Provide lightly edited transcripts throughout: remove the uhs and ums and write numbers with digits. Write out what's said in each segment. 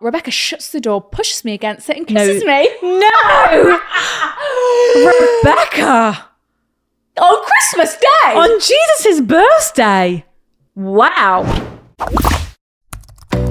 Rebecca shuts the door, pushes me against it, and kisses me. No! Rebecca! On Christmas Day! On Jesus' birthday! Wow.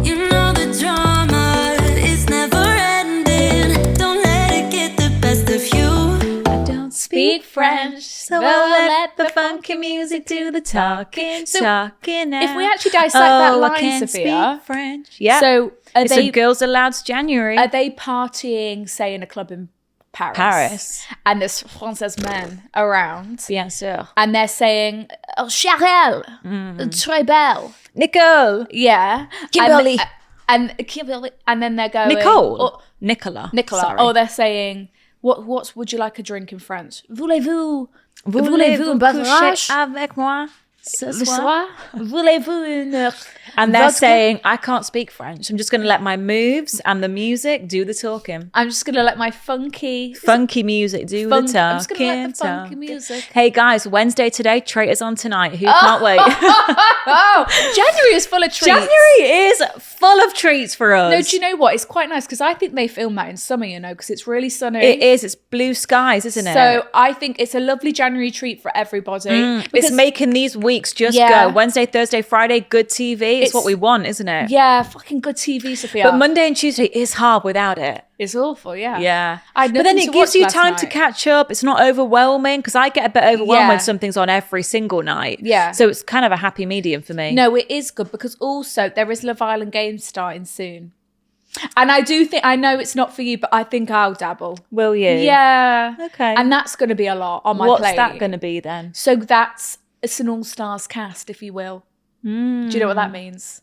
You know the drama is never ending. Don't let it get the best of you. I don't speak French, so I'll let the funky music do the talking. Talking now. If we actually dissect that line, I can't Sophia. speak French. Yeah. So it's a Girls Aloud January. Are they partying, say, in a club in Paris? And there's Français men around. Bien sûr. And they're saying, oh, Charelle, très belle. Nicole. Yeah. Kimberly. And Kimberly. And then they're going... Nicole. Nicola. Sorry. Oh, they're saying, what would you like a drink in French? Voulez-vous un beverage avec moi ce soir? Voulez-vous une... And they're saying, I can't speak French. I'm just going to let my moves and the music do the talking. I'm just going to let my funky music do the talking. I'm just going to let the funky music. Hey guys, Wednesday today, Traitors on tonight. Who can't wait? January is full of treats. January is full of treats for us. No, do you know what? It's quite nice because I think they film that in summer, because it's really sunny. It is. It's blue skies, isn't it? So I think it's a lovely January treat for everybody. It's making these weeks just go. Wednesday, Thursday, Friday, good TV. It's what we want, isn't it? Yeah, fucking good TV, Sophia. But Monday and Tuesday is hard without it. It's awful, yeah. Yeah. But then it gives you time to catch up. It's not overwhelming because I get a bit overwhelmed when something's on every single night. Yeah. So it's kind of a happy medium for me. No, it is good because also there is Love Island Games starting soon. And I do think, I know it's not for you, but I think I'll dabble. Will you? Yeah. Okay. And that's going to be a lot on my plate. What's that going to be then? So it's an all-stars cast, if you will. Do you know what that means?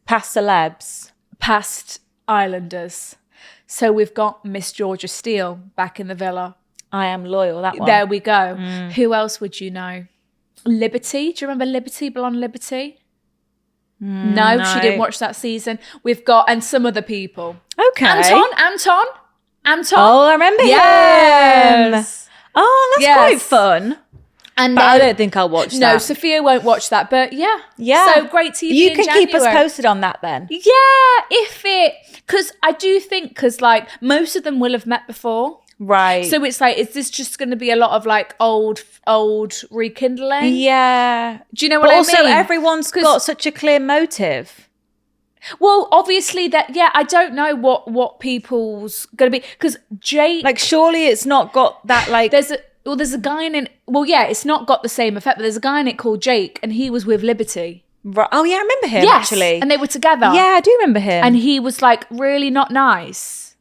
Past celebs. Past Islanders. So we've got Miss Georgia Steele back in the villa. I Am Loyal, that one. There we go. Who else would you know? Liberty. Do you remember Liberty, Blonde Liberty? No, she didn't watch that season. We've got, and some other people. Okay. Anton. Oh, I remember him. Oh, that's quite fun. And but I don't think I'll watch that. No, Sophia won't watch that. But yeah. So great TV. You can keep us posted on that then. Yeah, because I do think, because like most of them will have met before. Right. So it's like, is this just going to be a lot of like old rekindling? Yeah. Do you know what I mean? But also everyone's got such a clear motive. Well, obviously I don't know what people's going to be, because Jake... Like surely it's not got that like... There's a guy in it... Well, yeah, it's not got the same effect, but there's a guy in it called Jake, and he was with Liberty. Right. Oh, yeah, I remember him, actually. And they were together. Yeah, I do remember him. And he was, like, really not nice.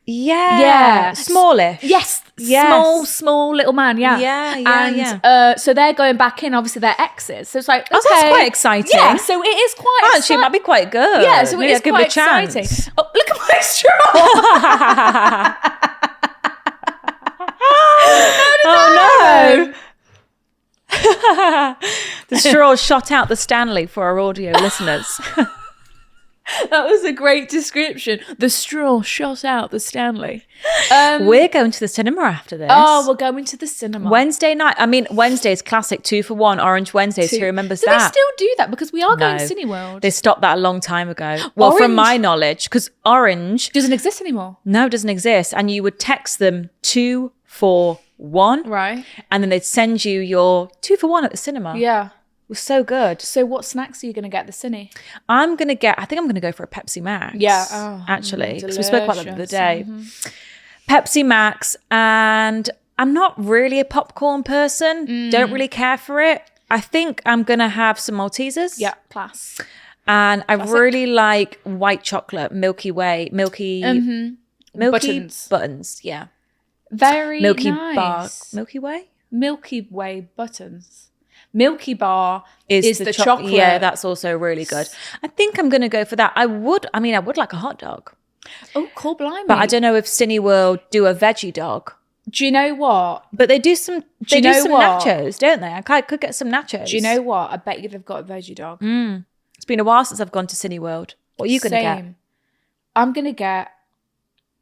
Yeah. Smallish. Yes. Small little man, and so they're going back in, obviously they're exes. So it's like, okay. Oh, that's quite exciting. Yeah, so it is quite actually, it might be quite good. Yeah, so it is give quite it a chance. exciting. Oh, look at my straw. Oh no! The straw shot out the Stanley for our audio listeners. That was a great description. The straw shot out the Stanley. We're going to the cinema after this. Oh, we're going to the cinema. Wednesday night. I mean, Wednesday's classic 2 for 1, Orange Wednesdays. Who remembers that? Do they still do that? Because we are going to Cineworld. They stopped that a long time ago. Well, from my knowledge, because Orange... doesn't exist anymore. No, it doesn't exist. And you would text them 2 for 1. Right. And then they'd send you your 2 for 1 at the cinema. Yeah. It was so good. So what snacks are you going to get at the cine? I think I'm going to go for a Pepsi Max. Yeah. Actually, because we spoke about that the other day. Pepsi Max, and I'm not really a popcorn person. Don't really care for it. I think I'm going to have some Maltesers. Yeah, class. And I really like white chocolate, Milky buttons. Yeah. Very Milky nice. bar. Milky Way? Milky Way buttons. Milky Bar is the chocolate. Yeah, that's also really good. I think I'm going to go for that. I would like a hot dog. Oh, cool, blimey. But I don't know if Cineworld do a veggie dog. Do you know what? But they do some nachos, don't they? I could get some nachos. Do you know what? I bet you they've got a veggie dog. It's been a while since I've gone to Cineworld. What are you going to get? I'm going to get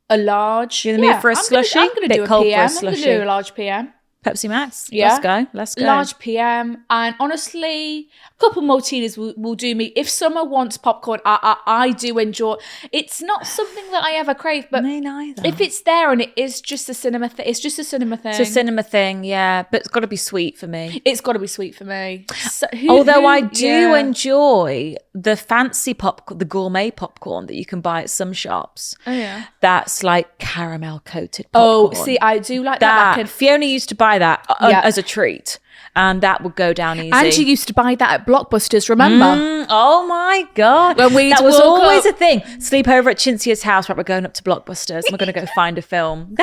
a large... You're in the mood for a slushie? I'm going to do a PM. I'm going to do a large PM. Pepsi Max. Yeah. Let's go. Large PM. And honestly, a couple martinis will do me. If summer wants popcorn, I do enjoy. It's not something that I ever crave, but Me neither. if it's there and it is just a cinema thing, it's just a cinema thing. It's a cinema thing, yeah. But it's got to be sweet for me. It's got to be sweet for me. So Although I do enjoy the fancy the gourmet popcorn that you can buy at some shops. Oh, yeah. That's like caramel coated popcorn. Oh, see, I do like that. Fiona used to buy that as a treat, and that would go down easy. And she used to buy that at Blockbusters, remember? Oh my God. When that was always a thing. Sleep over at Cinzia's house, right? We're going up to Blockbusters and we're going to go find a film.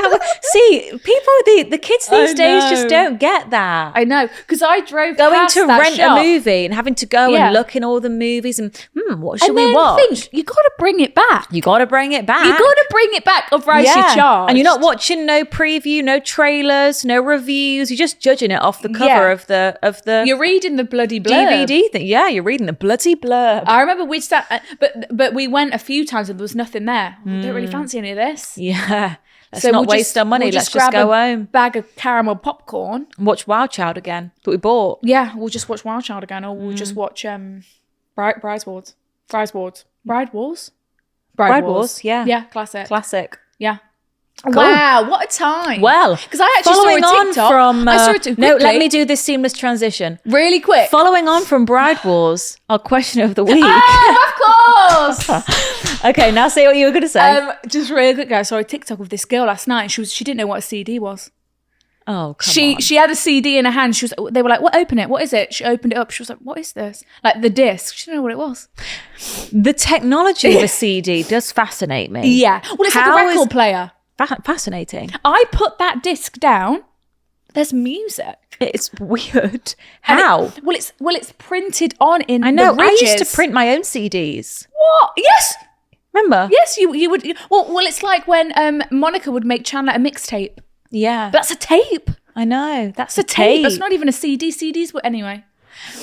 See, the kids these days just don't get that. I know, because I drove going past to that rent shop. a movie and having to go and look in all the movies and what should we watch? Think, you got to bring it back. You got to bring it back. You got to bring it back, otherwise you're charged. And you're not watching no preview, no trailers, no reviews. You're just judging it off the cover of the You're reading the bloody blurb. DVD thing. Yeah, you're reading the bloody blurb. I remember we sat, but we went a few times and there was nothing there. I don't really fancy any of this. Yeah. Let's not waste our money. Let's just go home. Bag of caramel popcorn. And watch Wild Child again that we bought. Yeah, we'll just watch Wild Child again, or we'll just watch Bride Wars. Yeah, classic. Yeah. Cool. Wow, what a time. Well, because I actually saw a TikTok. I saw it too quickly. No, let me do this seamless transition. Really quick. Following on from Bride Wars, our question of the week. Oh, of course. Okay, now say what you were going to say. Just really quick, guys. I saw a TikTok of this girl last night. She didn't know what a CD was. Oh, come on. She had a CD in her hand. They were like, "What? Open it. What is it?" She opened it up. She was like, "What is this?" Like the disc. She didn't know what it was. The technology of a CD does fascinate me. Yeah. Well, it's like a record player. Fascinating. I put that disc down. There's music. It's weird. How? It's printed on in. I know. The ridges. I used to print my own CDs. What? Yes. Remember? Yes, you would. Well, it's like when Monica would make Chandler a mixtape. Yeah. That's a tape. I know. That's a tape. That's not even a CD. CDs were anyway.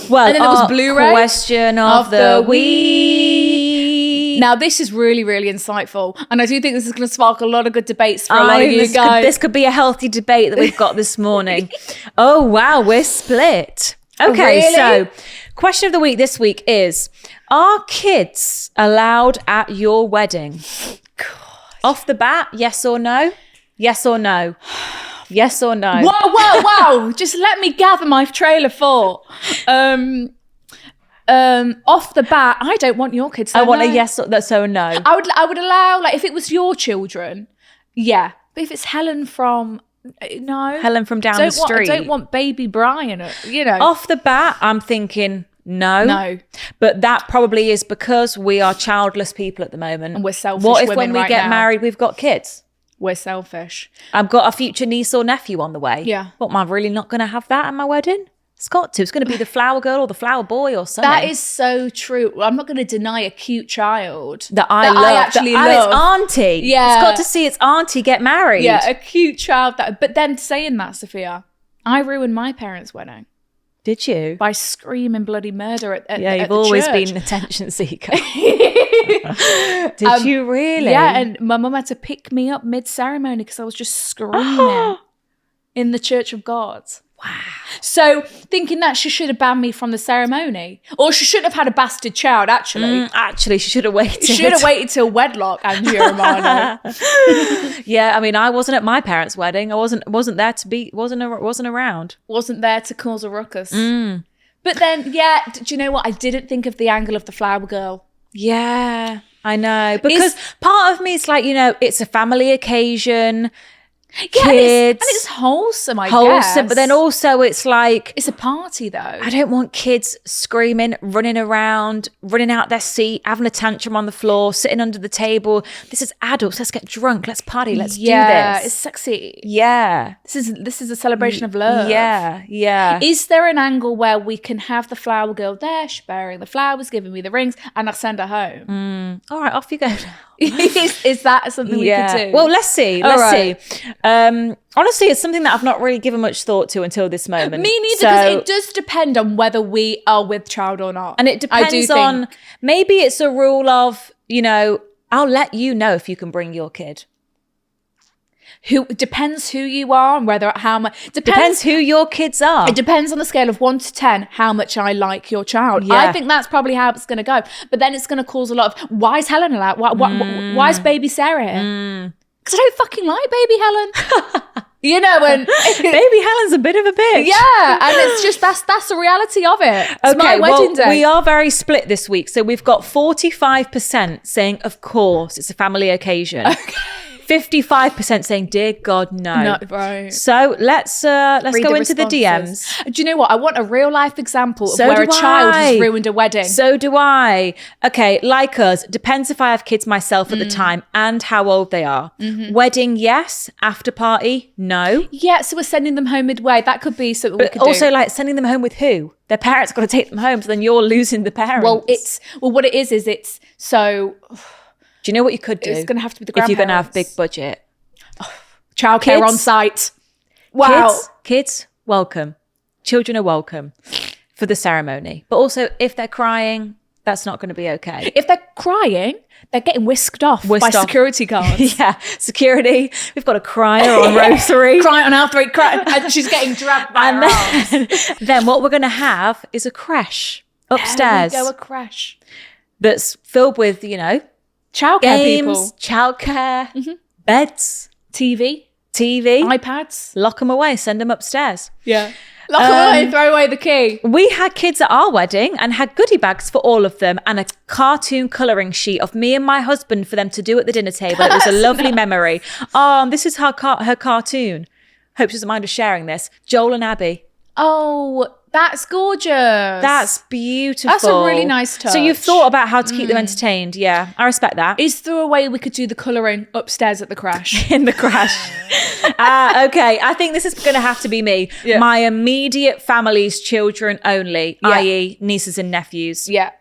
Well, and then there was Blu-ray. Question of the week. Now, this is really, really insightful. And I do think this is going to spark a lot of good debates for a lot of you guys. This could be a healthy debate that we've got this morning. Oh, wow. We're split. Okay, really? So question of the week this week is, are kids allowed at your wedding? God. Off the bat, yes or no? Yes or no? Yes or no? Whoa. Just let me gather my trail of thought. Off the bat, I don't want your kids. I want a yes or so no. I would allow, like, if it was your children, yeah. But if it's Helen from Helen from down the street. I don't want baby Brian, you know. Off the bat, I'm thinking no. But that probably is because we are childless people at the moment. And we're selfish. What if when we get married, we've got kids? We're selfish. I've got a future niece or nephew on the way. Yeah. What, am I really not going to have that at my wedding? It's got to. It's going to be the flower girl or the flower boy or something. That is so true. I'm not going to deny a cute child that I actually love. Its auntie. Yeah. It's got to see its auntie get married. Yeah, a cute child. But then saying that, Sophia, I ruined my parents' wedding. Did you? By screaming bloody murder at you've always been an attention seeker. Did you really? Yeah, and my mum had to pick me up mid-ceremony because I was just screaming in the Church of God. Wow. So thinking that she should have banned me from the ceremony. Or she should have had a bastard child, actually. Actually, she should have waited. She should have waited till wedlock, Angie Romano. Yeah, I mean, I wasn't at my parents' wedding. I wasn't there to be, wasn't around. Wasn't there to cause a ruckus. But then, do you know what? I didn't think of the angle of the flower girl. Yeah, I know. Because part of me is like, it's a family occasion. Kids. And it's wholesome, I guess. But then also it's like... It's a party, though. I don't want kids screaming, running around, running out their seat, having a tantrum on the floor, sitting under the table. This is adults. Let's get drunk. Let's party. Let's do this. Yeah, it's sexy. Yeah. This is a celebration of love. Yeah. Is there an angle where we can have the flower girl there, she's bearing the flowers, giving me the rings, and I send her home? All right, off you go now. Is that something we could do? Well, let's see. Honestly, it's something that I've not really given much thought to until this moment. Me neither, because it does depend on whether we are with child or not. And it depends on, maybe it's a rule of, I'll let you know if you can bring your kid. It depends who you are and whether how much Depends who your kids are. It depends on the scale of 1 to 10 how much I like your child. Yeah. I think that's probably how it's going to go. But then it's going to cause a lot of, why is Helen allowed? Why is baby Sarah here? Because I don't fucking like baby Helen. You know, and Baby Helen's a bit of a bitch. yeah, and it's just that's the reality of it. It's my wedding day. We are very split this week. So we've got 45% saying, of course, it's a family occasion. 55% saying, dear God, no. No, right. So let's go Read into the DMs. responses. Do you know what? I want a real life example of So where a do child I. has ruined a wedding. So do I. Okay, like us, depends if I have kids myself at the time and how old they are. Wedding, yes. After party, no. yeah, so we're sending them home midway. That could be something we But could also, do. like, sending them home with who? Their parents got to take them home, so then you're losing the parents. What it is it's so do you know what you could do? it's going to have to be the if grandparents. you're going to have big budget. Childcare Kids- on site. Wow. Kids, welcome. Children are welcome for the ceremony. But also, if they're crying, that's not going to be okay. If they're crying, they're getting whisked off by security guards. Yeah, security. We've got a crier on row 3. Crying on our 3, crying, and she's getting dragged by her arms. Then what we're going to have is a creche upstairs There we go, a crash. that's filled with, you know, Childcare games, people. childcare, beds, TV, TV. iPads. Lock them away, send them upstairs. Yeah. Lock them away, throw away the key. We had kids at our wedding and had goodie bags for all of them and a cartoon colouring sheet of me and my husband for them to do at the dinner table. It was a lovely memory. This is her cartoon. Hope she doesn't mind us sharing this. Joel and Abby. Oh, that's gorgeous. That's beautiful. That's a really nice touch. So you've thought about how to keep them entertained. Yeah, I respect that. Is there a way we could do the colouring upstairs at the crash? In the crash. Okay, I think this is going to have to be me. Yeah. My immediate family's children only, Yeah. i.e. nieces and nephews. Yeah.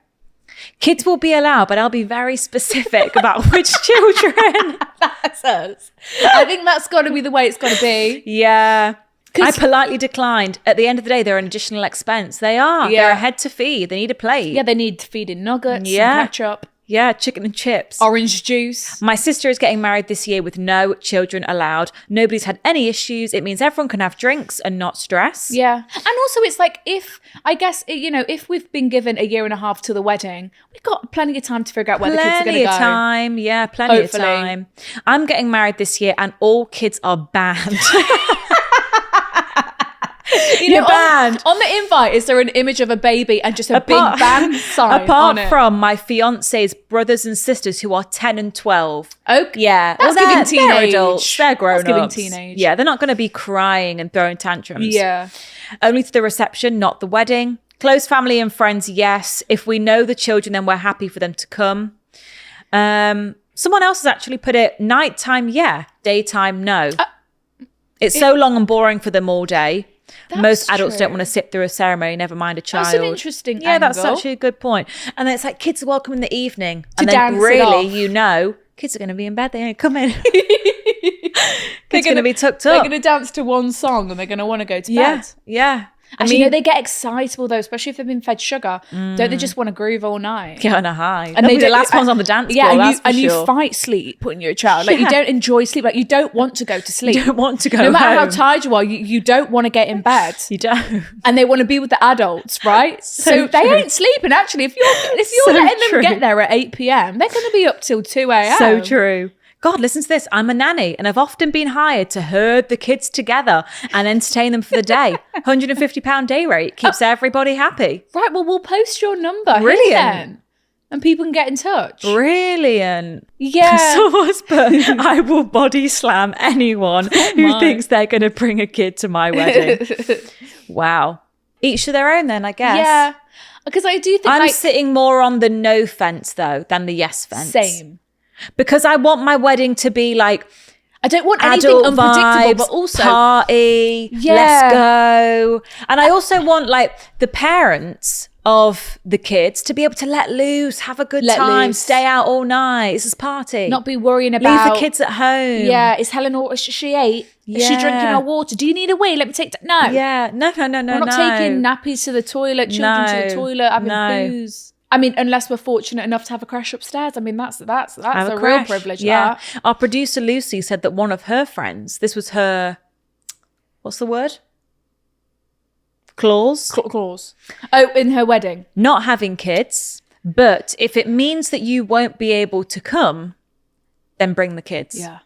Kids will be allowed, but I'll be very specific about which children. That's us. I think that's got to be the way it's got to be. Yeah. I 'Cause- politely declined. At the end of the day, they're an additional expense. They are. Yeah. They're a head to feed. They need a plate. Yeah, they need feeding nuggets, Yeah. and ketchup, Yeah, chicken and chips. orange juice. My sister is getting married this year with no children allowed. Nobody's had any issues. It means everyone can have drinks and not stress. Yeah. And also it's like if we've been given a year and a half to the wedding, we've got plenty of time to figure out where the kids are going Plenty to of go. time. Yeah, plenty Hopefully. of time. I'm getting married this year and all kids are banned. You're banned. On the invite, is there an image of a baby and just a big band sign on Apart it? from my fiance's brothers and sisters who are 10 and 12. Okay. Yeah. That's Well, giving they're teenage. adults. They're grown That's giving ups. teenage. Yeah, they're not going to be crying and throwing tantrums. Yeah. Only to the reception, not the wedding. Close family and friends, yes. If we know the children, then we're happy for them to come. Someone else has actually put it, nighttime, yeah. Daytime, no. It's so long and boring for them all day. Most adults don't true. want to sit through a ceremony, never mind a child. That's an interesting Yeah, that's angle. actually a good point. And then it's like kids are welcome in the evening. And dance then it really, off. you know, kids are going to be in bed. They ain't coming. Kids going to be tucked They're up. going to dance to one song and they're going to want to go to Yeah, bed. yeah. Actually, no, they get excitable though, especially if they've been fed sugar. Don't they just want to groove all night? get on a high. And They'll they be the don't- last ones on the dance floor, that's for and sure. you fight sleep when you're a child. Like you Yeah. don't enjoy sleep. Like you don't want to go to sleep. You don't want to go No matter how home. tired you are, you don't want to get in bed. You don't. And they want to be with the adults, right? So they true. ain't sleeping. Actually, if you're So letting them true. get there at 8 p.m., they're going to be up till 2 a.m. So true. God, listen to this. I'm a nanny and I've often been hired to herd the kids together and entertain them for the day. £150 day rate keeps everybody happy. Right. Well, we'll post your number. here Brilliant. then, and people can get in touch. Brilliant. Yeah. Someone's put, I will body slam anyone who my. thinks they're going to bring a kid to my wedding. Wow. Each to their own then, I guess. Yeah. Because I do think I'm like sitting more on the no fence though than the yes fence. same. Because I want my wedding to be like I don't want anything adult unpredictable, vibes, but also party, Yeah. let's go. And I also want like the parents of the kids to be able to let loose, have a good Let time, loose. stay out all night. It's a party. not be worrying Leave about the kids at home. Yeah, is Helen or is she ate? Is she drinking Yeah. our water? Do you need a wee? Let me take no. Yeah. No. We're not taking nappies to the toilet, children to the No. toilet, having No. booze. I mean, unless we're fortunate enough to have a crash upstairs. I mean, that's a real privilege. Yeah. That. Our producer Lucy said that one of her friends, this was her, what's the word? Clause? Clause. Oh, in her wedding. Not having kids, but if it means that you won't be able to come, then bring the kids. Yeah.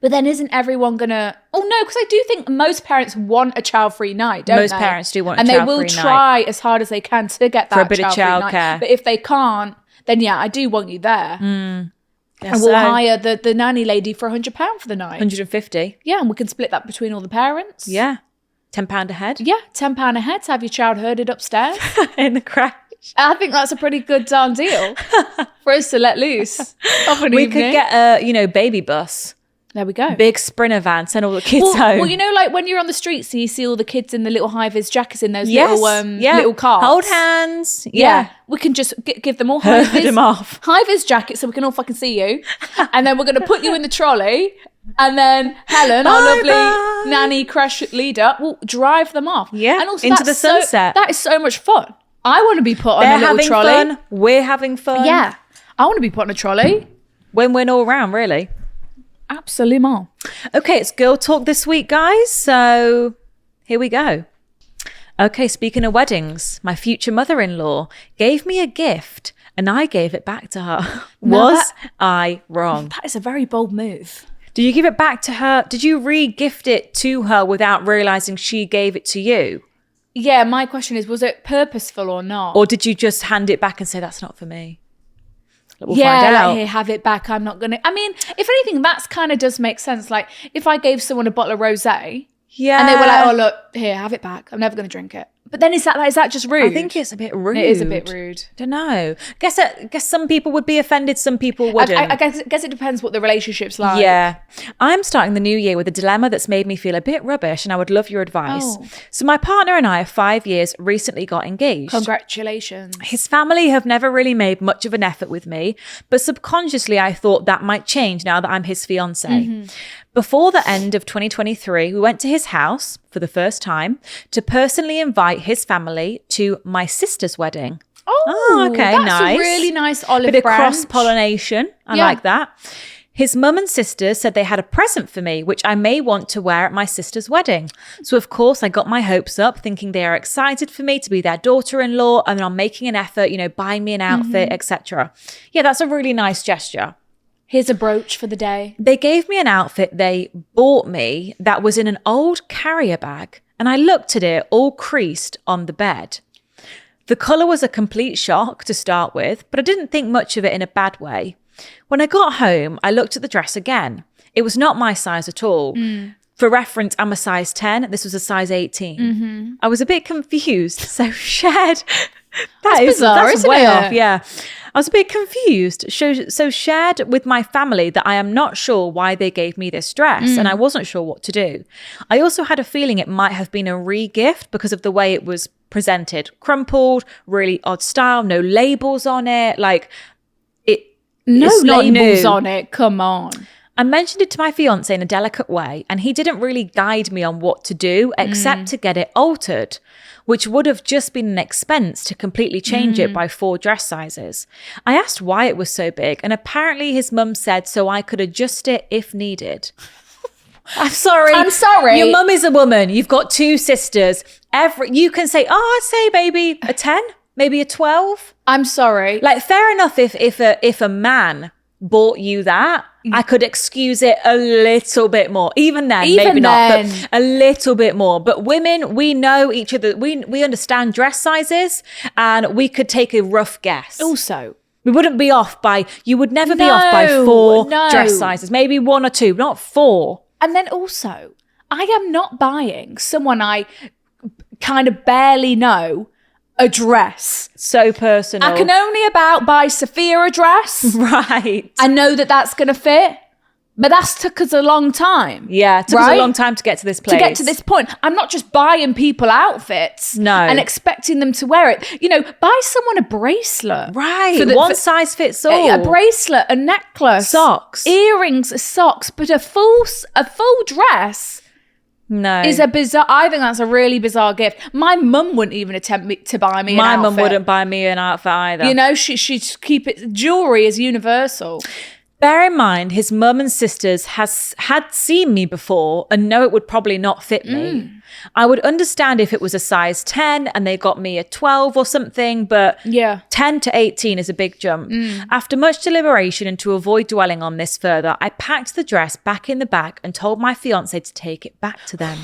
But then isn't everyone gonna... Oh no, because I do think most parents want a child-free night, don't Most they? parents do want a and child-free they night. will try as hard as they can to get that For a bit of child-free childcare. night. But if they can't, then yeah, I do want you there. Yeah, And we'll hire the nanny lady for £100 for the night. 150. Yeah, and we can split that between all the parents. Yeah. £10 a head. Yeah, £10 a head to have your child herded upstairs. In the crash. I think that's a pretty good darn deal for us to let loose of an We evening. could get a, baby bus. There we go. Big sprinter van, send all the kids home. Well, you know, like when you're on the streets and you see all the kids in the little high-vis jackets in those Yes, little carts. Hold hands. Yeah. We can just give them all Herd high-vis, them off. high-vis jackets so we can all fucking see you. And then we're going to put you in the trolley. And then Helen, our lovely Bye-bye. nanny crash leader, will drive them off. Yeah, And also into that's the sunset. that is so much fun. I want to be put on They're a little having trolley. fun. We're having fun. Yeah. I want to be put on a trolley. Win-win all round, really. Absolument. Okay, it's girl talk this week, guys. So here we go. Okay, speaking of weddings, my future mother-in-law gave me a gift and I gave it back to her. Now Was I wrong? That is a very bold move. Did you give it back to her? Did you re-gift it to her without realizing she gave it to you? Yeah, my question is, was it purposeful or not? Or did you just hand it back and say, that's not for me? We'll yeah, find out. like, here, have it back. I'm not going to... I mean, if anything, that's kind of does make sense. Like, if I gave someone a bottle of rosé Yeah. and they were like, oh, look, here, have it back. I'm never going to drink it. But then is that just rude? I think it's a bit rude. It is a bit rude. Don't know. Guess some people would be offended, some people wouldn't. I guess it depends what the relationship's like. Yeah. I'm starting the new year with a dilemma that's made me feel a bit rubbish and I would love your advice. Oh. So my partner and I of 5 years recently got engaged. Congratulations. His family have never really made much of an effort with me, but subconsciously I thought that might change now that I'm his fiance. Mm-hmm. Before the end of 2023, we went to his house for the first time to personally invite his family to my sister's wedding. Oh, okay, that's nice. a really nice olive Bit of branch. cross-pollination. I Yeah. like that. His mum and sister said they had a present for me, which I may want to wear at my sister's wedding. So, of course, I got my hopes up, thinking they are excited for me to be their daughter-in-law and are making an effort, buying me an outfit, etc. Yeah, that's a really nice gesture. Here's a brooch for the day. They gave me an outfit they bought me that was in an old carrier bag, and I looked at it all creased on the bed. The colour was a complete shock to start with, but I didn't think much of it in a bad way. When I got home, I looked at the dress again. It was not my size at all. For reference, I'm a size 10. This was a size 18. I was a bit confused, so shared. That's bizarre, that's isn't way it? off, yeah. I was a bit confused, so shared with my family that I am not sure why they gave me this dress and I wasn't sure what to do. I also had a feeling it might have been a re-gift because of the way it was presented. Crumpled, really odd style, no labels on it, No it's not labels new. on it. Come on. I mentioned it to my fiance in a delicate way, and he didn't really guide me on what to do except to get it altered, which would have just been an expense to completely change it by 4 dress sizes. I asked why it was so big, and apparently his mum said so I could adjust it if needed. I'm sorry. I'm sorry. Your mum is a woman. You've got 2 sisters. You can say, I'd say maybe a 10, maybe a 12. I'm sorry. Like, fair enough if a man bought you that, I could excuse it a little bit more. Even then, maybe not, but a little bit more. But women, we know each other. We understand dress sizes, and we could take a rough guess. Also, We wouldn't be off by, you would never be off by 4 dress sizes, maybe 1 or 2, not 4. and then also, I am not buying someone I kind of barely know a dress. So personal. I can only about buy Sophia a dress. Right. I know that that's going to fit, but that's took us a long time. Yeah, it took us Right? a long time to get to this place. To get to this point, I'm not just buying people outfits No. and expecting them to wear it. Buy someone a bracelet. Right. For the- One for- size fits all. A bracelet, a necklace, Socks. earrings, socks, but a full dress. No. is a bizarre. I think that's a really bizarre gift. My mum wouldn't even attempt to buy me. My an mum outfit. wouldn't buy me an outfit either. You know, she'd keep it. Jewelry is universal. Bear in mind, his mum and sisters had seen me before and know it would probably not fit me. I would understand if it was a size 10 and they got me a 12 or something, but 10 to 18 is a big jump. After much deliberation and to avoid dwelling on this further, I packed the dress back in the bag and told my fiance to take it back to them.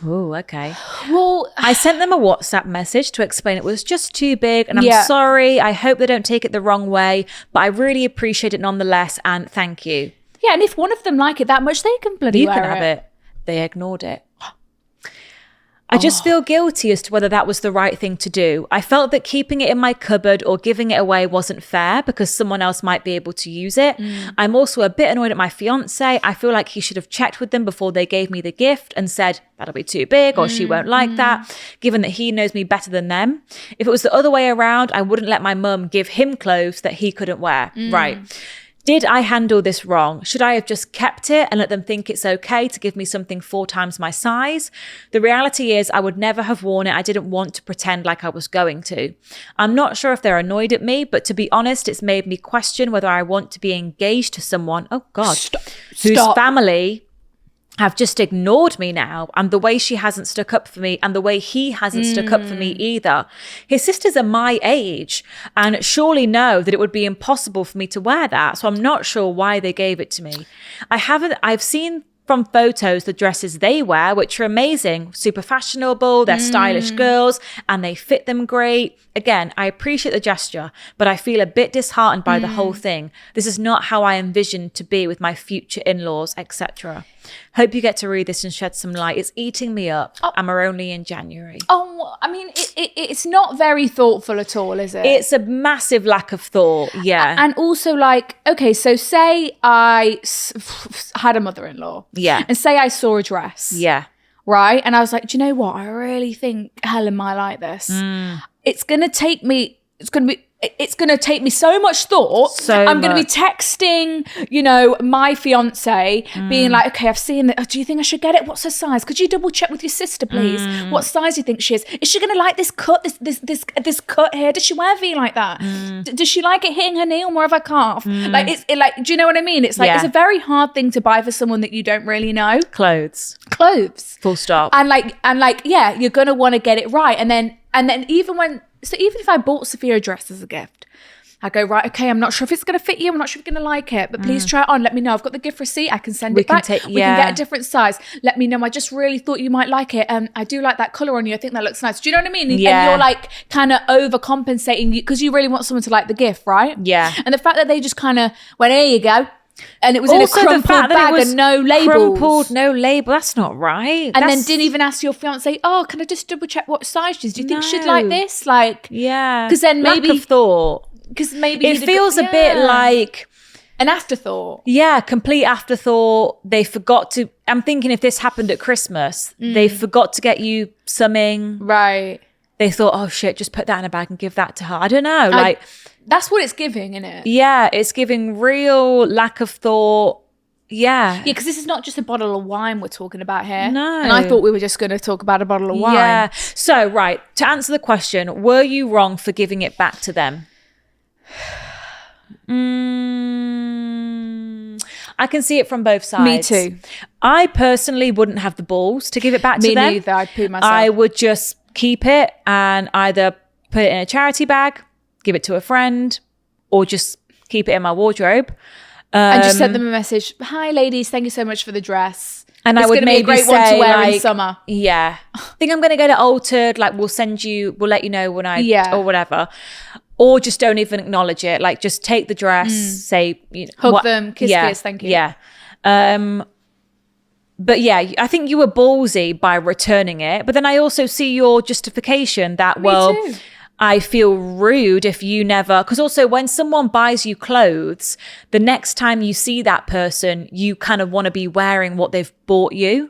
Oh, okay. Well, I sent them a WhatsApp message to explain it was just too big and I'm Yeah. sorry. I hope they don't take it the wrong way, but I really appreciate it nonetheless and thank you. yeah, and if one of them like it that much, they can bloody You wear can have it. They ignored it. I just feel guilty as to whether that was the right thing to do. I felt that keeping it in my cupboard or giving it away wasn't fair because someone else might be able to use it. I'm also a bit annoyed at my fiance. I feel like he should have checked with them before they gave me the gift and said, that'll be too big or she won't like that, given that he knows me better than them. If it was the other way around, I wouldn't let my mum give him clothes that he couldn't wear. Right. Did I handle this wrong? Should I have just kept it and let them think it's okay to give me something 4 times my size? The reality is I would never have worn it. I didn't want to pretend like I was going to. I'm not sure if they're annoyed at me, but to be honest, it's made me question whether I want to be engaged to someone, oh God, whose family have just ignored me now, and the way she hasn't stuck up for me and the way he hasn't stuck up for me either. His sisters are my age and surely know that it would be impossible for me to wear that. So I'm not sure why they gave it to me. I've seen from photos the dresses they wear, which are amazing, super fashionable, they're stylish girls and they fit them great. Again, I appreciate the gesture, but I feel a bit disheartened by the whole thing. This is not how I envisioned to be with my future in-laws, etc. Hope you get to read this and shed some light. It's eating me up and we're only in January. Oh, I mean, it's not very thoughtful at all, is it? It's a massive lack of thought, yeah. And also, like, okay, so say I had a mother-in-law. Yeah. And say I saw a dress. Yeah. Right? And I was like, do you know what? I really think Helen might like this. It's going to take me so much thought. I'm going to be texting, you know, my fiance, being like, okay, I've seen that. Do you think I should get it? What's her size? Could you double check with your sister, please? What size do you think she is? Is she going to like this cut, this cut here? Does she wear V like that? Does she like it hitting her knee or more of her calf? Like, do you know what I mean? It's like, it's a very hard thing to buy for someone that you don't really know. Clothes. Full stop. And yeah, you're going to want to get it right. And then even if I bought Sophia a dress as a gift, I go, right, okay, I'm not sure if it's going to fit you. I'm not sure if you're going to like it, but please try it on. Let me know. I've got the gift receipt. I can send it back. We can get a different size. Let me know. I just really thought you might like it. I do like that color on you. I think that looks nice. Do you know what I mean? Yeah. And you're like kind of overcompensating because you really want someone to like the gift, right? Yeah. And the fact that they just kind of went, here you go. And it was Also, in a crumpled bag and no labels. Crumpled, no label. That's not right. And then didn't even ask your fiance, oh, can I just double check what size she is? Do you think she'd like this? Like, yeah. Because then maybe... Lack of thought. Because maybe... It feels a bit like... an afterthought. Yeah, complete afterthought. They forgot to... I'm thinking if this happened at Christmas, they forgot to get you something. Right. They thought, oh shit, just put that in a bag and give that to her. I don't know. That's what it's giving, isn't it? Yeah, it's giving real lack of thought. Yeah. Yeah, because this is not just a bottle of wine we're talking about here. No. And I thought we were just going to talk about a bottle of wine. Yeah. So, right, to answer the question, were you wrong for giving it back to them? I can see it from both sides. Me too. I personally wouldn't have the balls to give it back to them. Me neither. I'd poo myself. I would just keep it and either put it in a charity bag, give it to a friend, or just keep it in my wardrobe. And just send them a message. Hi, ladies. Thank you so much for the dress. And it's I would gonna maybe be a great say, one to wear like, in summer. Yeah. I think I'm going to get it altered. Like, we'll let you know when or whatever. Or just don't even acknowledge it. Like, just take the dress, say, you know, hug them, kiss, thank you. Yeah. But yeah, I think you were ballsy by returning it. But then I also see your justification that, Me too. I feel rude if you never, because also when someone buys you clothes, the next time you see that person, you kind of want to be wearing what they've bought you.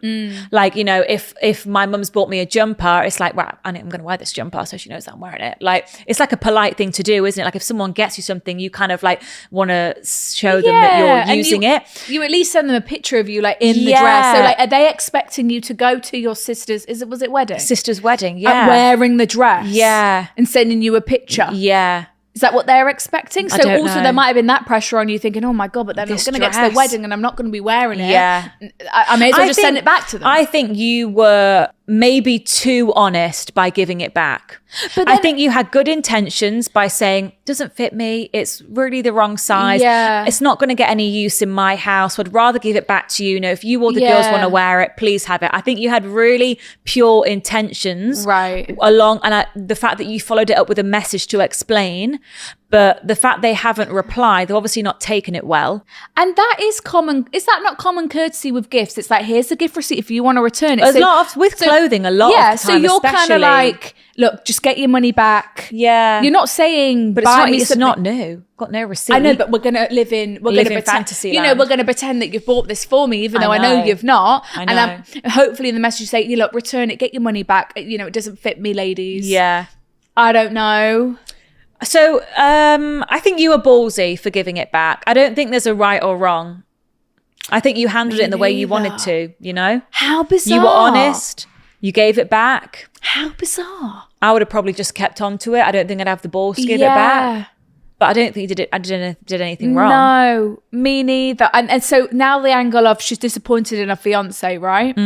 Like, you know, if my mum's bought me a jumper, it's like, right, I'm going to wear this jumper so she knows that I'm wearing it. Like, it's like a polite thing to do, isn't it? Like if someone gets you something, you kind of like want to show them that you're using it. You at least send them a picture of you like in the dress. So like, are they expecting you to go to your sister's, was it wedding? Sister's wedding, Wearing the dress. Yeah. And sending you a picture. Yeah. Is that what they're expecting? So don't also know. there might have been that pressure on you thinking, oh my God, but then I'm going to get to the wedding and I'm not going to be wearing it. Yeah. I may as well just send it back to them. I think you were maybe too honest by giving it back. But I think you had good intentions by saying, doesn't fit me. It's really the wrong size. Yeah. It's not going to get any use in my house. I'd rather give it back to you. You know, if you or the girls want to wear it, please have it. I think you had really pure intentions. Right. The fact that you followed it up with a message to explain, but the fact they haven't replied, they've obviously not taken it well. And that is common. Is that not common courtesy with gifts? It's like, here's the gift receipt if you want to return it. With clothing, a lot of the time, so you're kind of like, look, just get your money back. Yeah. You're not saying, but it's not new. Got no receipt. I know, but we're going to live in fantasy land. You know, we're going to pretend that you've bought this for me, even though I know you've not. I know. And hopefully in the message you say, you look, return it, get your money back. You know, it doesn't fit me, ladies. Yeah. I don't know. So I think you were ballsy for giving it back. I don't think there's a right or wrong. I think you handled it in the way you wanted to, you know? How bizarre. You were honest. You gave it back. How bizarre. I would have probably just kept on to it. I don't think I'd have the balls to give it back. But I don't think I did anything wrong. No, me neither. And so now the angle of she's disappointed in her fiance, right?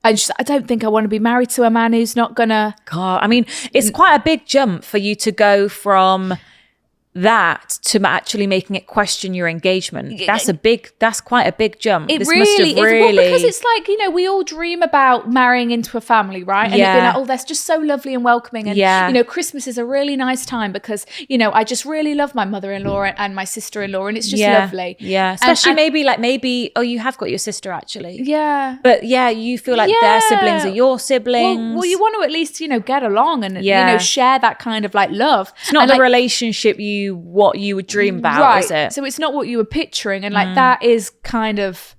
And she's like, I don't think I want to be married to a man who's not gonna. God, I mean, it's quite a big jump for you to go from that to actually making it question your engagement. That's quite a big jump. It really is. Well, because it's like, you know, we all dream about marrying into a family, right? And it'd be like, oh, that's just so lovely and welcoming. And, you know, Christmas is a really nice time because, you know, I just really love my mother-in-law and my sister-in-law and it's just lovely. Yeah. Especially maybe, oh, you have got your sister actually. Yeah. But yeah, you feel like their siblings are your siblings. Well, you want to at least, you know, get along and, you know, share that kind of like love. It's not the relationship what you would dream about, is it? So it's not what you were picturing, and like that is kind of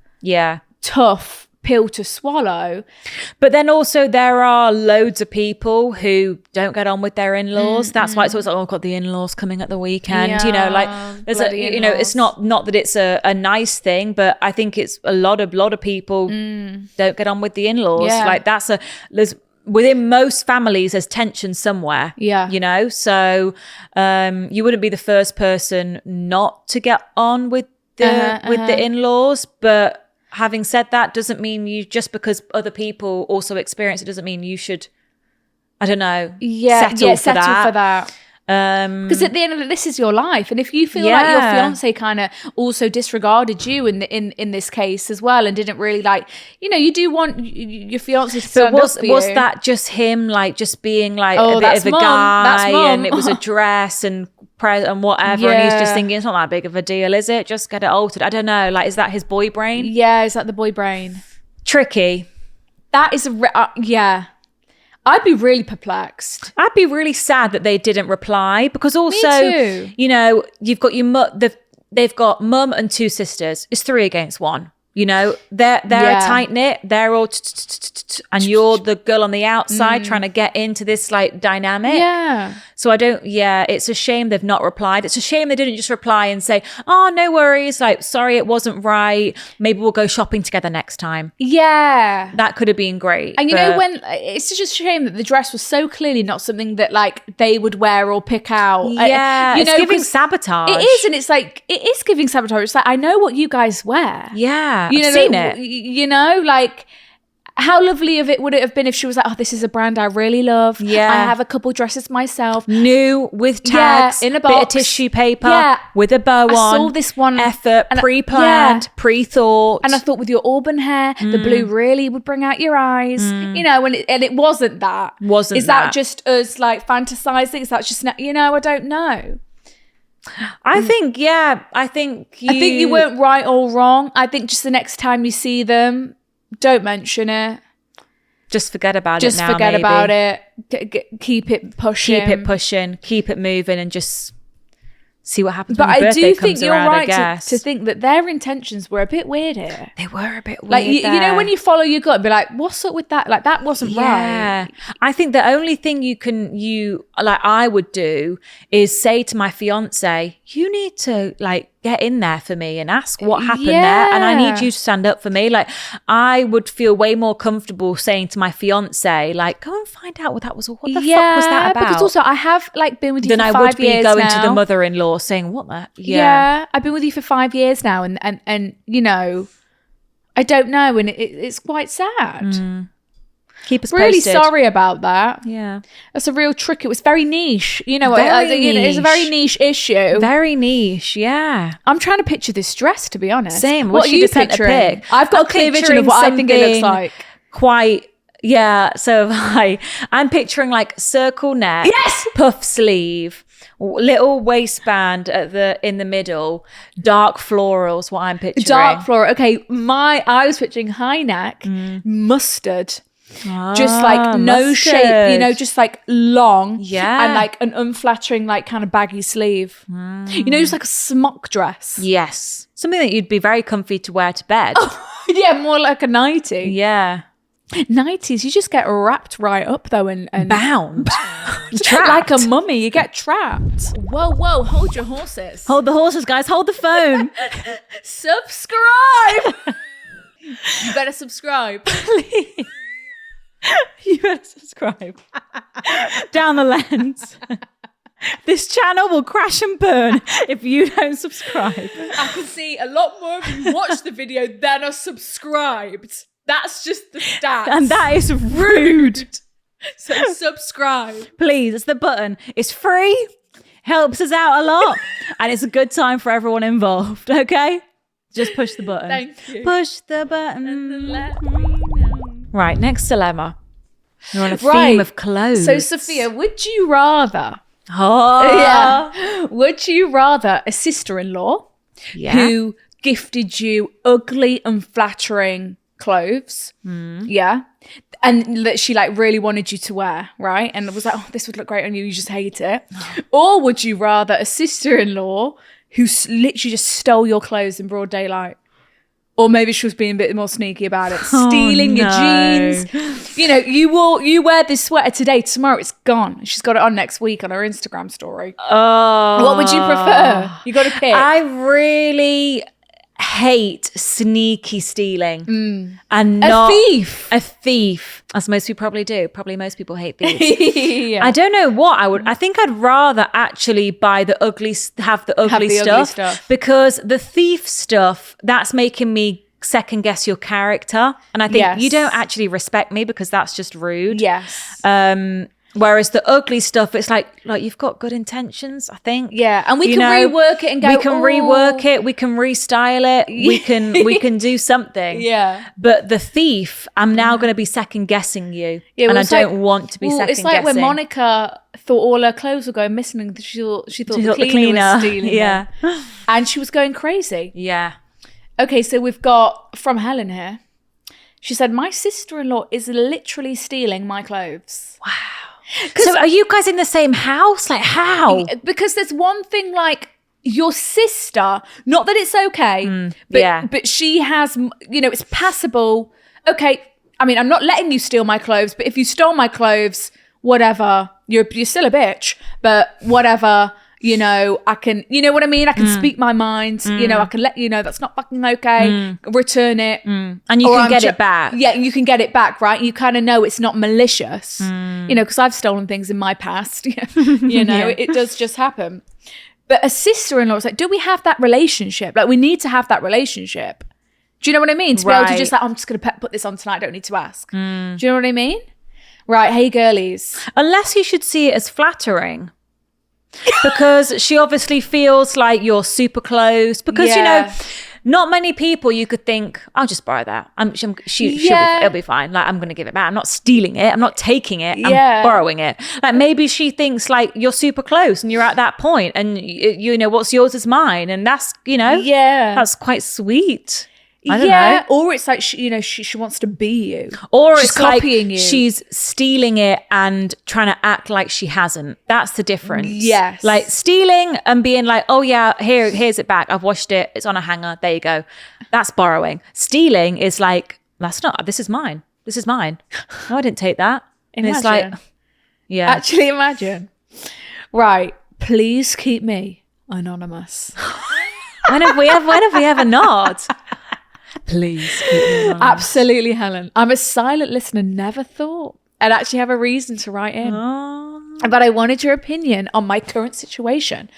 tough pill to swallow. But then also there are loads of people who don't get on with their in-laws. That's why it's always like, oh, I've got the in-laws coming at the weekend. You know, like there's you know, it's not that it's a nice thing, but I think it's a lot of people don't get on with the in-laws. Like there's within most families there's tension somewhere, you know, so you wouldn't be the first person not to get on with the in-laws. But having said that, doesn't mean you, just because other people also experience it, doesn't mean you should, I don't know, settle for that. Because at the end of it, this is your life, and if you feel like your fiance kind of also disregarded you in this case as well, and didn't really like, you know, you do want your fiance to stand up for you. Was that just him, like just being like a bit of a guy, and it was a dress and whatever, and he's just thinking it's not that big of a deal, is it? Just get it altered. I don't know. Like, is that his boy brain? Yeah, is that the boy brain? Tricky. That is I'd be really perplexed. I'd be really sad that they didn't reply, because also, you know, you've got they've got mum and two sisters. It's 3 against 1. You know, they're a tight knit. They're all and you're the girl on the outside trying to get into this like dynamic. Yeah. So it's a shame they've not replied. It's a shame they didn't just reply and say, oh, no worries. Like, sorry, it wasn't right. Maybe we'll go shopping together next time. Yeah. That could have been great. And you know, when it's just a shame that the dress was so clearly not something that like they would wear or pick out. Yeah. You know, it's giving sabotage. It is. And it's like, it is giving sabotage. It's like, I know what you guys wear. Yeah. You know, I've seen it. You know, like, how lovely would it have been if she was like, oh, this is a brand I really love. Yeah. I have a couple dresses myself. New, with tags, in a box. Bit of tissue paper, with a bow on. I saw this one. Effort, pre-planned, pre-thought. And I thought with your auburn hair, the blue really would bring out your eyes. You know, and it wasn't that. Is that just us like fantasizing? Is that just, you know, I don't know. I think you weren't right or wrong. I think just the next time you see them, don't mention it. Just forget about it Just now. forget maybe. about it. Keep it pushing. Keep it pushing. Keep it moving, and just see what happens. But when your I birthday do think comes you're around, I right guess. to think that their intentions were a bit weird here. They were a bit weird. Like, you know, there. when you follow your gut and be like, what's up with that? Like, that wasn't right. I think the only thing I would do is say to my fiance, you need to like get in there for me and ask what happened there. And I need you to stand up for me. Like, I would feel way more comfortable saying to my fiance, like, go and find out what that was. What the fuck was that about? Because also I have like been with you Then for I 5 would be years going now. to the mother-in-law saying, what the? Yeah, I've been with you for 5 years now, and you know, I don't know, and it's quite sad. Keep us Really posted. sorry about that. Yeah. That's a real trick. It was very niche. You know, Very it's a very niche. niche issue. Very niche, yeah. I'm trying to picture this dress, to be honest. Same. What Well, are she you just sent a picturing? pic. I've got I'm a clear vision of picturing what I think it looks something like. Quite, yeah. So I'm picturing like circle neck, Yes! puff sleeve, little waistband in the middle, dark florals. What I'm picturing. Dark floral. Okay, I was picturing high neck, mustard. Just like no shape, you know, just like long, Yeah. and like an unflattering, like kind of baggy sleeve. You know, just like a smock dress. Yes, something that you'd be very comfy to wear to bed. Yeah, more like a nightie. Yeah, Nighties, you just get wrapped right up though, and bound, like trapped. a mummy, you get trapped. Whoa, hold your horses. Hold the horses, guys. Hold the phone. Subscribe. You better subscribe. You better subscribe. Down the lens. This channel will crash and burn if you don't subscribe. I can see a lot more of you watch the video than are subscribed. That's just the stats. And that is rude. So subscribe. Please, it's the button. It's free, helps us out a lot, and it's a good time for everyone involved, okay? Just push the button. Thank you. Push the button. Let me know. Right, next dilemma. We're on a Right. theme of clothes. So Sophia, would you rather? Oh. Yeah. Would you rather a sister-in-law Yeah. who gifted you ugly, unflattering clothes? Yeah. And that she like really wanted you to wear, right? And it was like, oh, this would look great on you. You just hate it. Or would you rather a sister-in-law who literally just stole your clothes in broad daylight? Or maybe she was being a bit more sneaky about it, stealing your jeans. You know, you wear this sweater today, tomorrow it's gone. She's got it on next week on her Instagram story. Oh. What would you prefer? You got to pick. I really hate sneaky stealing and not thief. a thief, as most people probably do. Probably most people hate thieves. Yeah. I don't know what I would. I think I'd rather actually buy the ugly, have the ugly stuff, because the thief stuff, that's making me second guess your character, and I think Yes. you don't actually respect me because that's just rude. Yes. Whereas the ugly stuff, it's like you've got good intentions, I think. Yeah, and we You can know, rework it and go. we can "Oh." rework it, we can restyle it, we can do something. Yeah. But the thief, I'm now going to be second guessing you, Yeah, and well, I it's don't like- want to be well, second it's like guessing. when Monica thought all her clothes were going missing and she thought the cleaner was stealing yeah, them. And she was going crazy. yeah. Okay, so we've got from Helen here. She said, my sister-in-law is literally stealing my clothes. So are you guys in the same house? Like how? Because there's one thing like your sister, not that it's okay, but she has, you know, it's passable. Okay, I mean, I'm not letting you steal my clothes, but if you stole my clothes, whatever, you're still a bitch, but whatever, you know, I can, you know what I mean? I can speak my mind, you know, I can let you know that's not fucking okay, return it. And you Or can I'm get it back. Yeah, you can get it back, right? You kind of know it's not malicious, you know, because I've stolen things in my past. You know, it does just happen. But a sister-in-law is like, do we have that relationship? Like, we need to have that relationship. Do you know what I mean? To be able to just like, I'm just going to put this on tonight. I don't need to ask. Do you know what I mean? Right. Hey, girlies. Unless you should see it as flattering. Because she obviously feels like you're super close. Because, you know, not many people you could think, I'll just borrow that. It'll be fine. Like, I'm going to give it back. I'm not stealing it. I'm not taking it. I'm borrowing it. Like, maybe she thinks like you're super close and you're at that point and, you know, what's yours is mine. And that's, you know, that's quite sweet. I don't know. Or it's like, she wants to be you. Or she's it's like copying you. she's stealing it and trying to act like she hasn't. That's the difference. Yes. Like stealing and being like, oh yeah, here's it back. I've washed it. It's on a hanger. There you go. That's borrowing. Stealing is like, this is mine. This is mine. No, I didn't take that. And it's like, yeah. Actually, imagine. Right. Please keep me anonymous. When have we ever not? Please keep me anonymous. Absolutely, Helen. I'm a silent listener. Never thought I'd actually have a reason to write in. But I wanted your opinion on my current situation,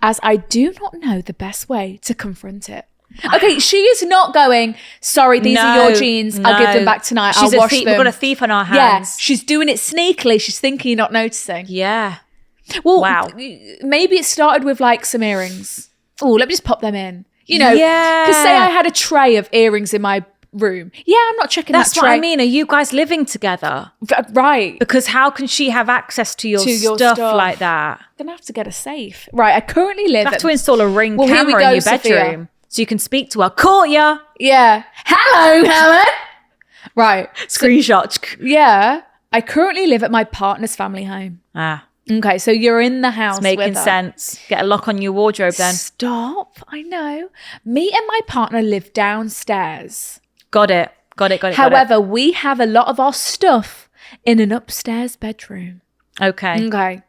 as I do not know the best way to confront it. Okay, she is not going, sorry, these are your jeans. I'll give them back tonight. I'll wash them. We've got a thief on our hands. Yeah, she's doing it sneakily. She's thinking you're not noticing. Yeah. Well, wow. Maybe it started with like some earrings. Oh, let me just pop them in. Because Yeah. say I had a tray of earrings in my room. Yeah, I'm not checking That's that tray. what I mean. Are you guys living together? Right. Because how can she have access to your stuff like that? I'm going to have to get a safe. Right, I currently live You have to install a Ring Well, here we camera go, in your Sophia. bedroom so you can speak to her. Caught ya. Yeah. Hello, Helen. Right. Screenshot. Yeah. I currently live at my partner's family home. Okay, so you're in the house. It's making with her. sense. Get a lock on your wardrobe then. Stop. I know. Me and my partner live downstairs. Got it. However, we have a lot of our stuff in an upstairs bedroom. Okay. Okay.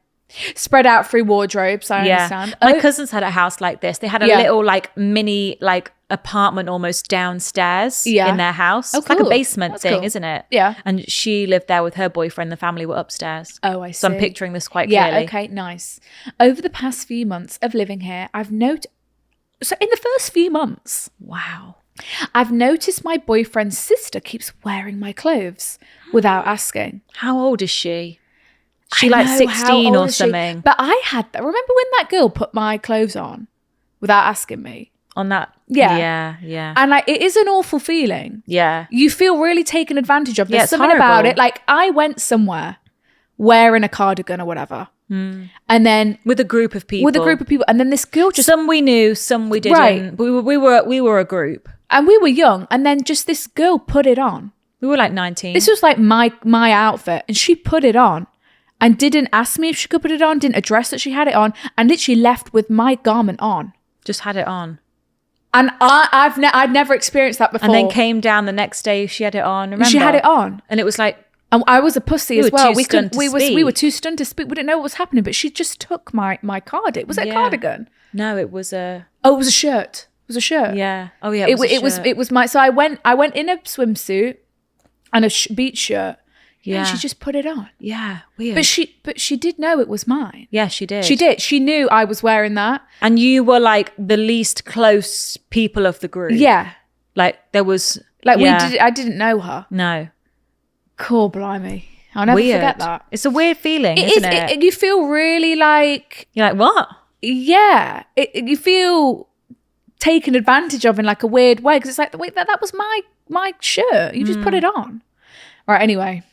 Spread out through wardrobes, I understand. My cousins had a house like this. They had a little like mini like apartment almost downstairs in their house. Oh, It's like a cool. basement That's thing, cool. isn't it? Yeah. And she lived there with her boyfriend. The family were upstairs. Oh, I see. So I'm picturing this quite Yeah, clearly. okay, nice. Over the past few months of living here, I've noticed... So in the first few months... Wow. I've noticed my boyfriend's sister keeps wearing my clothes without asking. How old is she? She I like know, 16 how or old is she? something. But I had that. Remember when that girl put my clothes on without asking me? On that. Yeah. Yeah. And like, it is an awful feeling. Yeah. You feel really taken advantage of. There's it's something about horrible. it. Like I went somewhere wearing a cardigan or whatever. And then With a group of people. And then this girl just... Some we knew, some we didn't. Right. But we were a group. And we were young. And then just this girl put it on. We were like 19. This was like my outfit. And she put it on. And didn't ask me if she could put it on. Didn't address that she had it on. And literally left with my garment on. Just had it on. And I'd never experienced that before. And then came down the next day, she had it on. Remember? She had it on. And it was like... And I was a pussy as were well. too stunned to we speak. were too stunned to speak. We didn't know what was happening. But she just took my cardigan. Was it a cardigan? No, it was a... Oh, it was a shirt. It was a shirt. Yeah. Oh, yeah, It was my... So I went in a swimsuit and a beach shirt. Yeah. And she just put it on. Yeah, weird. But she did know it was mine. Yeah, she did. She did. She knew I was wearing that. And you were like the least close people of the group. Yeah. Like there was... Like I didn't know her. No. Cool, blimey. I'll never Weird. forget that. It's a weird feeling, isn't it? You feel really like... You're like, what? Yeah. You feel taken advantage of in like a weird way. Because it's like, wait, that was my shirt. You just put it on. Right, anyway.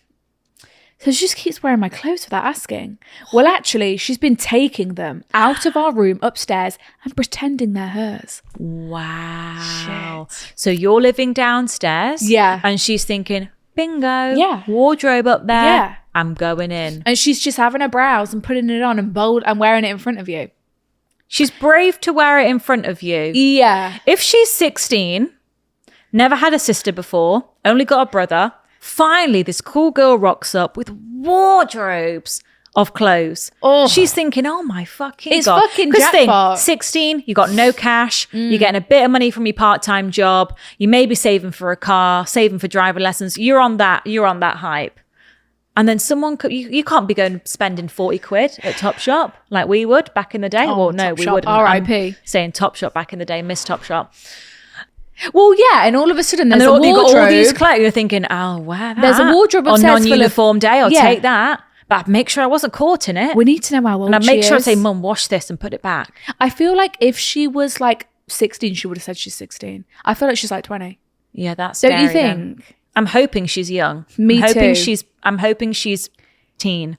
So she just keeps wearing my clothes without asking. Well, actually, she's been taking them out of our room upstairs and pretending they're hers. Wow. So you're living downstairs. Yeah. And she's thinking, bingo. Yeah. Wardrobe up there. Yeah. I'm going in. And she's just having her brows and putting it on and bold and wearing it in front of you. She's brave to wear it in front of you. Yeah. If she's 16, never had a sister before, only got a brother, finally this cool girl rocks up with wardrobes of clothes. Oh. She's thinking, oh my fucking It's God. fucking 'Cause jackpot. 16, you got no cash, you're getting a bit of money from your part-time job, you may be saving for a car, saving for driving lessons, you're on that hype. And then someone could, you can't be going spending 40 quid at Topshop like we would back in the day. Oh, Well, no, we Topshop, wouldn't. R.I.P. I'm saying Topshop back in the day, Miss Topshop. Well, yeah. And all of a sudden And there's then a you've got all wardrobe. these clothes. You're thinking, oh, wow. There's a wardrobe on upstairs full of- non-uniform day. I'll Yeah. take that. But I'd make sure I wasn't caught in it. We need to know how old and I'd she make sure I is. say, Mum, wash this and put it back. I feel like if she was like 16, she would have said she's 16. I feel like she's like 20. Yeah, that's Don't you scary then. think? I'm hoping she's young. Me I'm hoping too. I'm hoping she's teen.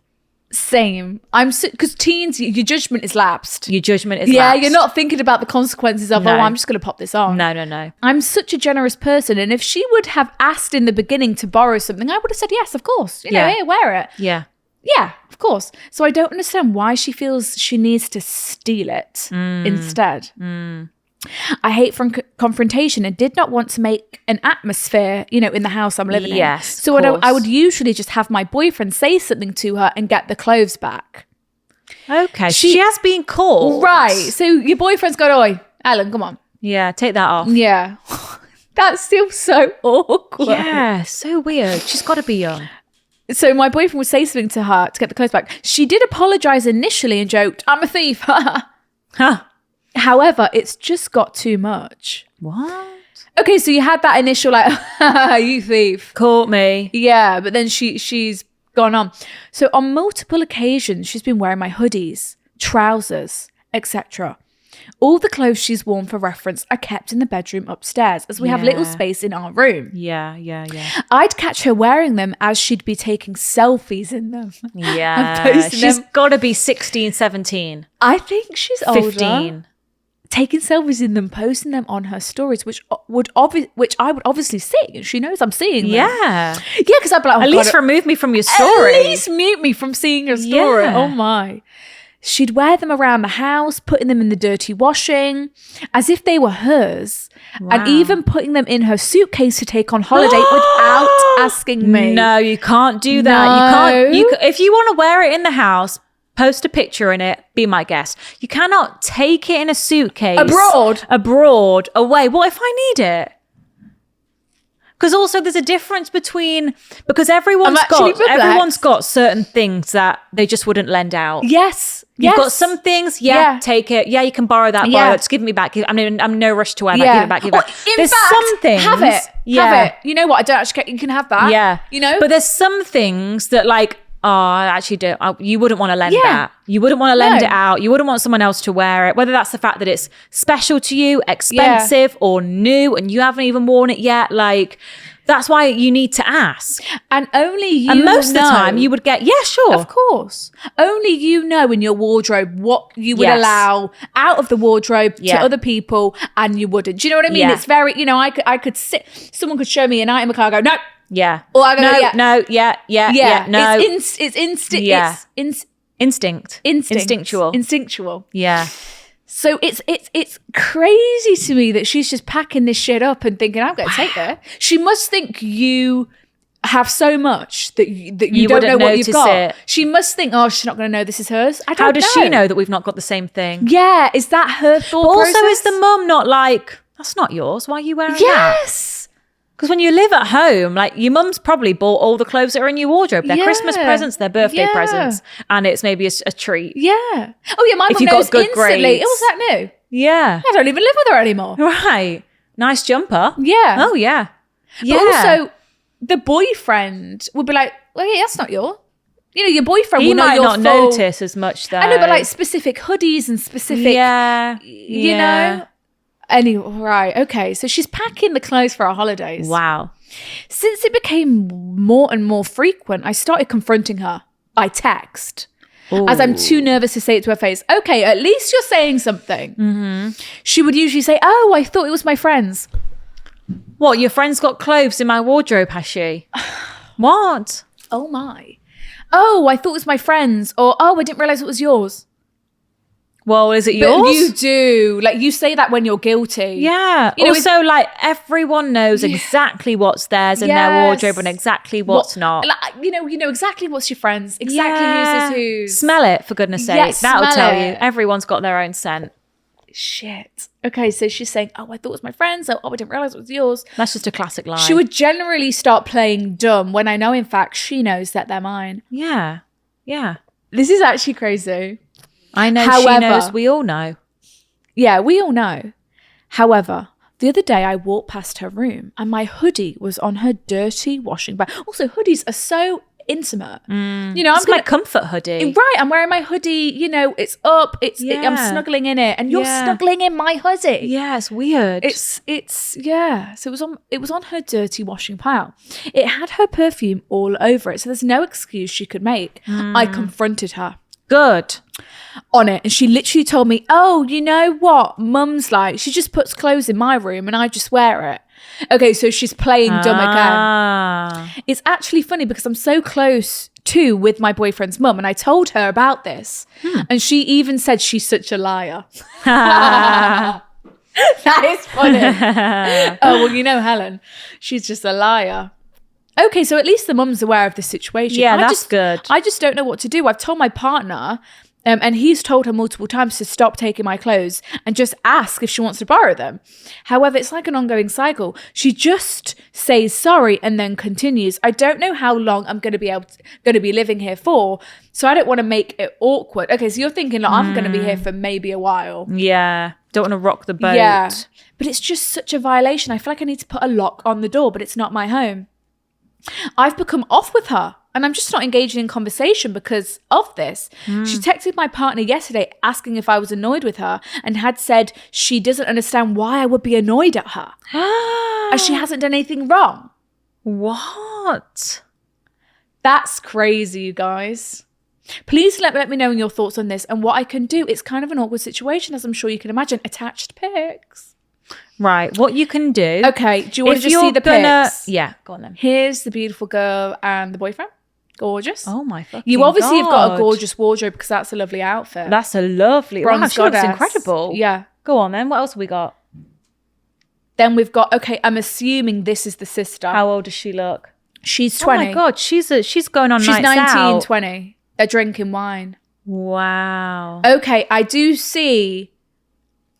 Same. Because teens, your judgment is lapsed. Your judgment is Yeah, lapsed. you're not thinking about the consequences of, No. I'm just going to pop this on. No. I'm such a generous person. And if she would have asked in the beginning to borrow something, I would have said, yes, of course. You know, Yeah. here, wear it. Yeah. Yeah, of course. So I don't understand why she feels she needs to steal it instead. I hate confrontation and did not want to make an atmosphere, in the house I'm living in. Yes, So of course. I would usually just have my boyfriend say something to her and get the clothes back. Okay. She has been caught. Right. So your boyfriend's gone, oi, Ellen, come on. Yeah. Take that off. Yeah. That's still so awkward. Yeah. So weird. She's got to be young. So my boyfriend would say something to her to get the clothes back. She did apologise initially and joked, I'm a thief. Huh. However, it's just got too much. What? Okay, so you had that initial like, you thief. Caught me. Yeah, but then she's gone on. So on multiple occasions, she's been wearing my hoodies, trousers, etc. All the clothes she's worn for reference are kept in the bedroom upstairs as we have little Yeah. space in our room. Yeah. I'd catch her wearing them as she'd be taking selfies in them. Yeah. posting She's them. got to be 16, 17, I think she's older. 15. Taking selfies in them, posting them on her stories, which I would obviously see. She knows I'm seeing them. Yeah. Yeah, because I'd be like, oh, At least God, remove me from your story. At least mute me from seeing her story. Yeah. Oh my. She'd wear them around the house, putting them in the dirty washing, as if they were hers, and Wow. even putting them in her suitcase to take on holiday without asking me. No, you can't do that. No. You can't. If you want to wear it in the house, post a picture in it. Be my guest. You cannot take it in a suitcase abroad, away. What if I need it? Because also there's a difference because everyone's got certain things that they just wouldn't lend out. Yes. You've got some things, take it. Yeah, you can borrow that. Just give me back. I'm in no rush to wear that. Give it back. Give it back. There's some things. Have it. Have it. You know what? I don't actually care. You can have that. Yeah. But there's some things that I actually don't. You wouldn't want to lend that. You wouldn't want to lend it out. You wouldn't want someone else to wear it. Whether that's the fact that it's special to you, expensive or new, and you haven't even worn it yet. That's why you need to ask. And only you And most of the time you would get, sure. Of course. Only you know in your wardrobe what you would allow out of the wardrobe to other people and you wouldn't. Do you know what I mean? Yeah. It's very, I could sit, someone could show me an item, I go, no. Yeah. Or I go, no. no. It's instinct. Yeah. It's Instinct. Instinctual. Yeah. So it's crazy to me that she's just packing this shit up and thinking, I'm going to take it. She must think you have so much that you don't know what you've got. It. She must think, oh, she's not going to know this is hers. I don't know. How does she know that we've not got the same thing? Yeah, is that her thought process? Also, is the mum not like, that's not yours, why are you wearing that? Yes. Because when you live at home, your mum's probably bought all the clothes that are in your wardrobe. They're Christmas presents, they're birthday presents, and it's maybe a treat. Yeah. Oh yeah, my If mum you got knows good instantly. grades. It was that new. Yeah. I don't even live with her anymore. Right. Nice jumper. Yeah. Oh, yeah. Yeah. But also, the boyfriend would be like, well, yeah, that's not yours. Your boyfriend He will know might your not full... notice as much, though. I know, but specific hoodies and specific... Yeah. You know? Anyway, right, okay. So she's packing the clothes for our holidays. Wow. Since it became more and more frequent, I started confronting her by text. Ooh. As I'm too nervous to say it to her face. Okay, at least you're saying something. Mm-hmm. She would usually say, oh, I thought it was my friend's. What, your friend's got clothes in my wardrobe, has she? What? Oh my. Oh, I thought it was my friend's. Or, oh, I didn't realize it was yours. Well, is it But yours? you do. You say that when you're guilty. Yeah. Also, everyone knows exactly what's theirs in their wardrobe and exactly what's not. You know exactly what's your friend's. Exactly whose is whose. Smell it, for goodness sake. Yes, That'll smell tell it. you. Everyone's got their own scent. Shit. Okay, so she's saying, oh, I thought it was my friend's. Oh, I didn't realize it was yours. That's just a classic lie. She would generally start playing dumb when I know, in fact, she knows that they're mine. Yeah. Yeah. This is actually crazy. I know she However- knows. We all know. Yeah, we all know. However, the other day I walked past her room and my hoodie was on her dirty washing bag. Also, hoodies are so intimate. Mm. You know, It's my comfort hoodie. Right, I'm wearing my hoodie, you know, it's up, I'm snuggling in it, and you're snuggling in my hoodie. Yeah, it's weird. It's yeah. So it was on her dirty washing pile. It had her perfume all over it, so there's no excuse she could make. I confronted her. Good. On it, and she literally told me, oh, you know what Mum's like, she just puts clothes in my room and I just wear it. Okay, so she's playing dumb again. It's actually funny because I'm so close with my boyfriend's mum, and I told her about this, and she even said she's such a liar. That is funny. Oh, well, you know Helen, she's just a liar. Okay, so at least the mum's aware of the situation. Yeah, that's good. I just don't know what to do. I've told my partner, and he's told her multiple times to stop taking my clothes and just ask if she wants to borrow them. However, it's like an ongoing cycle. She just says sorry and then continues. I don't know how long I'm going to be living here for, so I don't want to make it awkward. Okay, so you're thinking, like, I'm going to be here for maybe a while. Yeah, don't want to rock the boat. Yeah, but it's just such a violation. I feel like I need to put a lock on the door, but it's not my home. I've become off with her, and I'm just not engaging in conversation because of this. She texted my partner yesterday asking if I was annoyed with her, and had said she doesn't understand why I would be annoyed at her as she hasn't done anything wrong. What? That's crazy, you guys. Please let me know your thoughts on this and what I can do. It's kind of an awkward situation, as I'm sure you can imagine. Attached pics. Right, what you can do. Okay, do you want to just see the pics? Yeah, go on then. Here's the beautiful girl and the boyfriend. Gorgeous. Oh my fucking You obviously have got a God. gorgeous wardrobe because that's a lovely outfit. That's a lovely. Wow, Bronze she looks goddess. incredible. Yeah. Go on then. What else have we got? Then we've got, okay, I'm assuming this is the sister. How old does she look? She's 20. Oh my God, she's going on She's nights 19, out. 20. They're drinking wine. Wow. Okay, I do see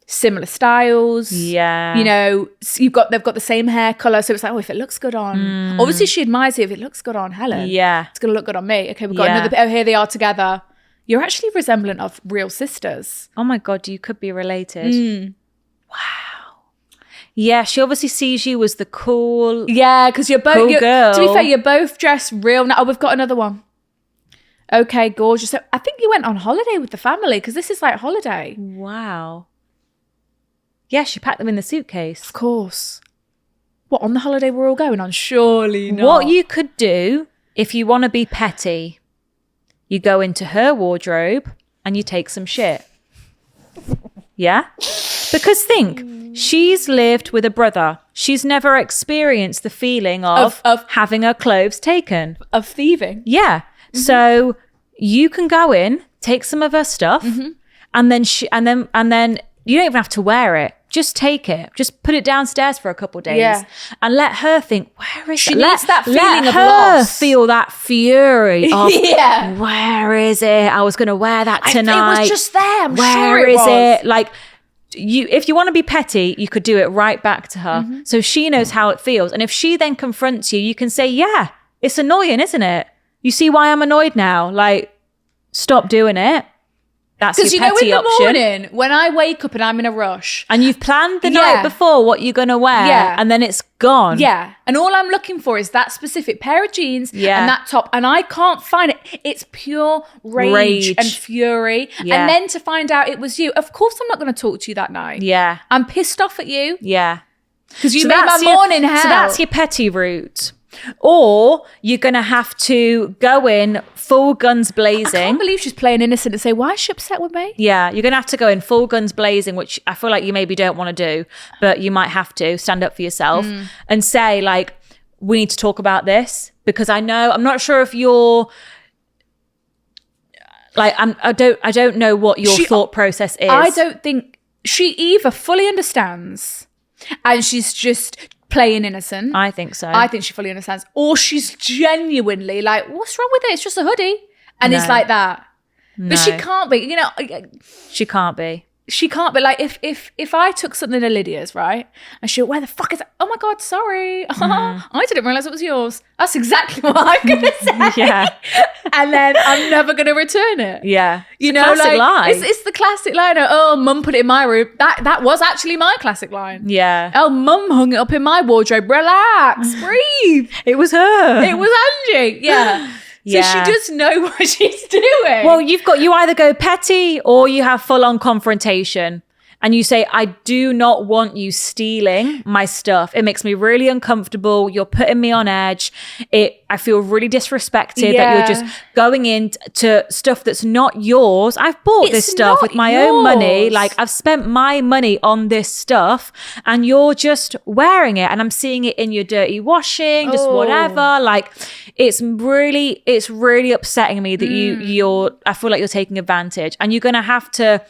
similar styles. Yeah. You know, they've got the same hair color, so it's like, oh, if it looks good on. Obviously, she admires it. If it looks good on Helen, Yeah. it's gonna look good on me. Okay, we've got Yeah. another. Oh, here they are together. You're actually resemblant of real sisters. Oh my God, you could be related. Wow. Yeah, she obviously sees you as the cool. Yeah, because you're both. Cool girl. To be fair, you're both dressed real. Oh, we've got another one. Okay, gorgeous. So I think you went on holiday with the family because this is like holiday. Wow. Yeah, she packed them in the suitcase. Of course. What, on the holiday we're all going on? Surely not. What you could do if you want to be petty, you go into her wardrobe and you take some shit. Yeah? Because think, she's lived with a brother. She's never experienced the feeling of having her clothes taken. Of thieving. Yeah. So you can go in, take some of her stuff, and then you don't even have to wear it. Just take it. Just put it downstairs for a couple of days. Yeah. And let her think, where is She it? needs that feeling let of her loss. feel that fury of, Yeah. where is it? I was going to wear that tonight. It was just there. I'm Where sure is was. it? Like, if you want to be petty, you could do it right back to her. So she knows how it feels. And if she then confronts you, you can say, yeah, it's annoying, isn't it? You see why I'm annoyed now? Like, stop doing it. That's your Because you know, in petty the option. morning, when I wake up and I'm in a rush. And you've planned the Yeah. night before what you're going to wear. Yeah. And then it's gone. Yeah. And all I'm looking for is that specific pair of jeans Yeah. and that top. And I can't find it. It's pure rage. And fury. Yeah. And then to find out it was you. Of course, I'm not going to talk to you that night. Yeah. I'm pissed off at you Yeah. because you So made my that's your- morning hell. So that's your petty route. Or you're going to have to go in full guns I blazing. can't believe she's playing innocent and say, why is she upset with me? Yeah, you're going to have to go in full guns blazing, which I feel like you maybe don't want to do, but you might have to stand up for yourself and say, like, we need to talk about this because I'm not sure if you're like, I don't know what your thought process is. I don't think she either fully understands and she's just playing innocent. I think so. I think she fully understands. Or she's genuinely like, what's wrong with it? It's just a hoodie. And it's No. like that. But she No. can't be, you know, She can't be. she can't be like, if I took something to Lydia's, right? And she'll, where the fuck is it? Oh my God, sorry. I didn't realize it was yours. That's exactly what I'm going to say. Yeah. And then I'm never going to return it. Yeah. You It's a know, classic like line. It's the classic line of, oh, mum put it in my room. That was actually my classic line. Yeah. Oh, mum hung it up in my wardrobe. Relax, breathe. It was her. It was Angie. Yeah. So she does know what she's doing. Well, you either go petty or you have full on confrontation. And you say, I do not want you stealing my stuff. It makes me really uncomfortable. You're putting me on edge. I feel really disrespected that you're just going into stuff that's not yours. I've bought this stuff with my own money. Like, I've spent my money on this stuff and you're just wearing it. And I'm seeing it in your dirty washing, just whatever. Like, it's really upsetting me that I feel like you're taking advantage. And you're going to have to...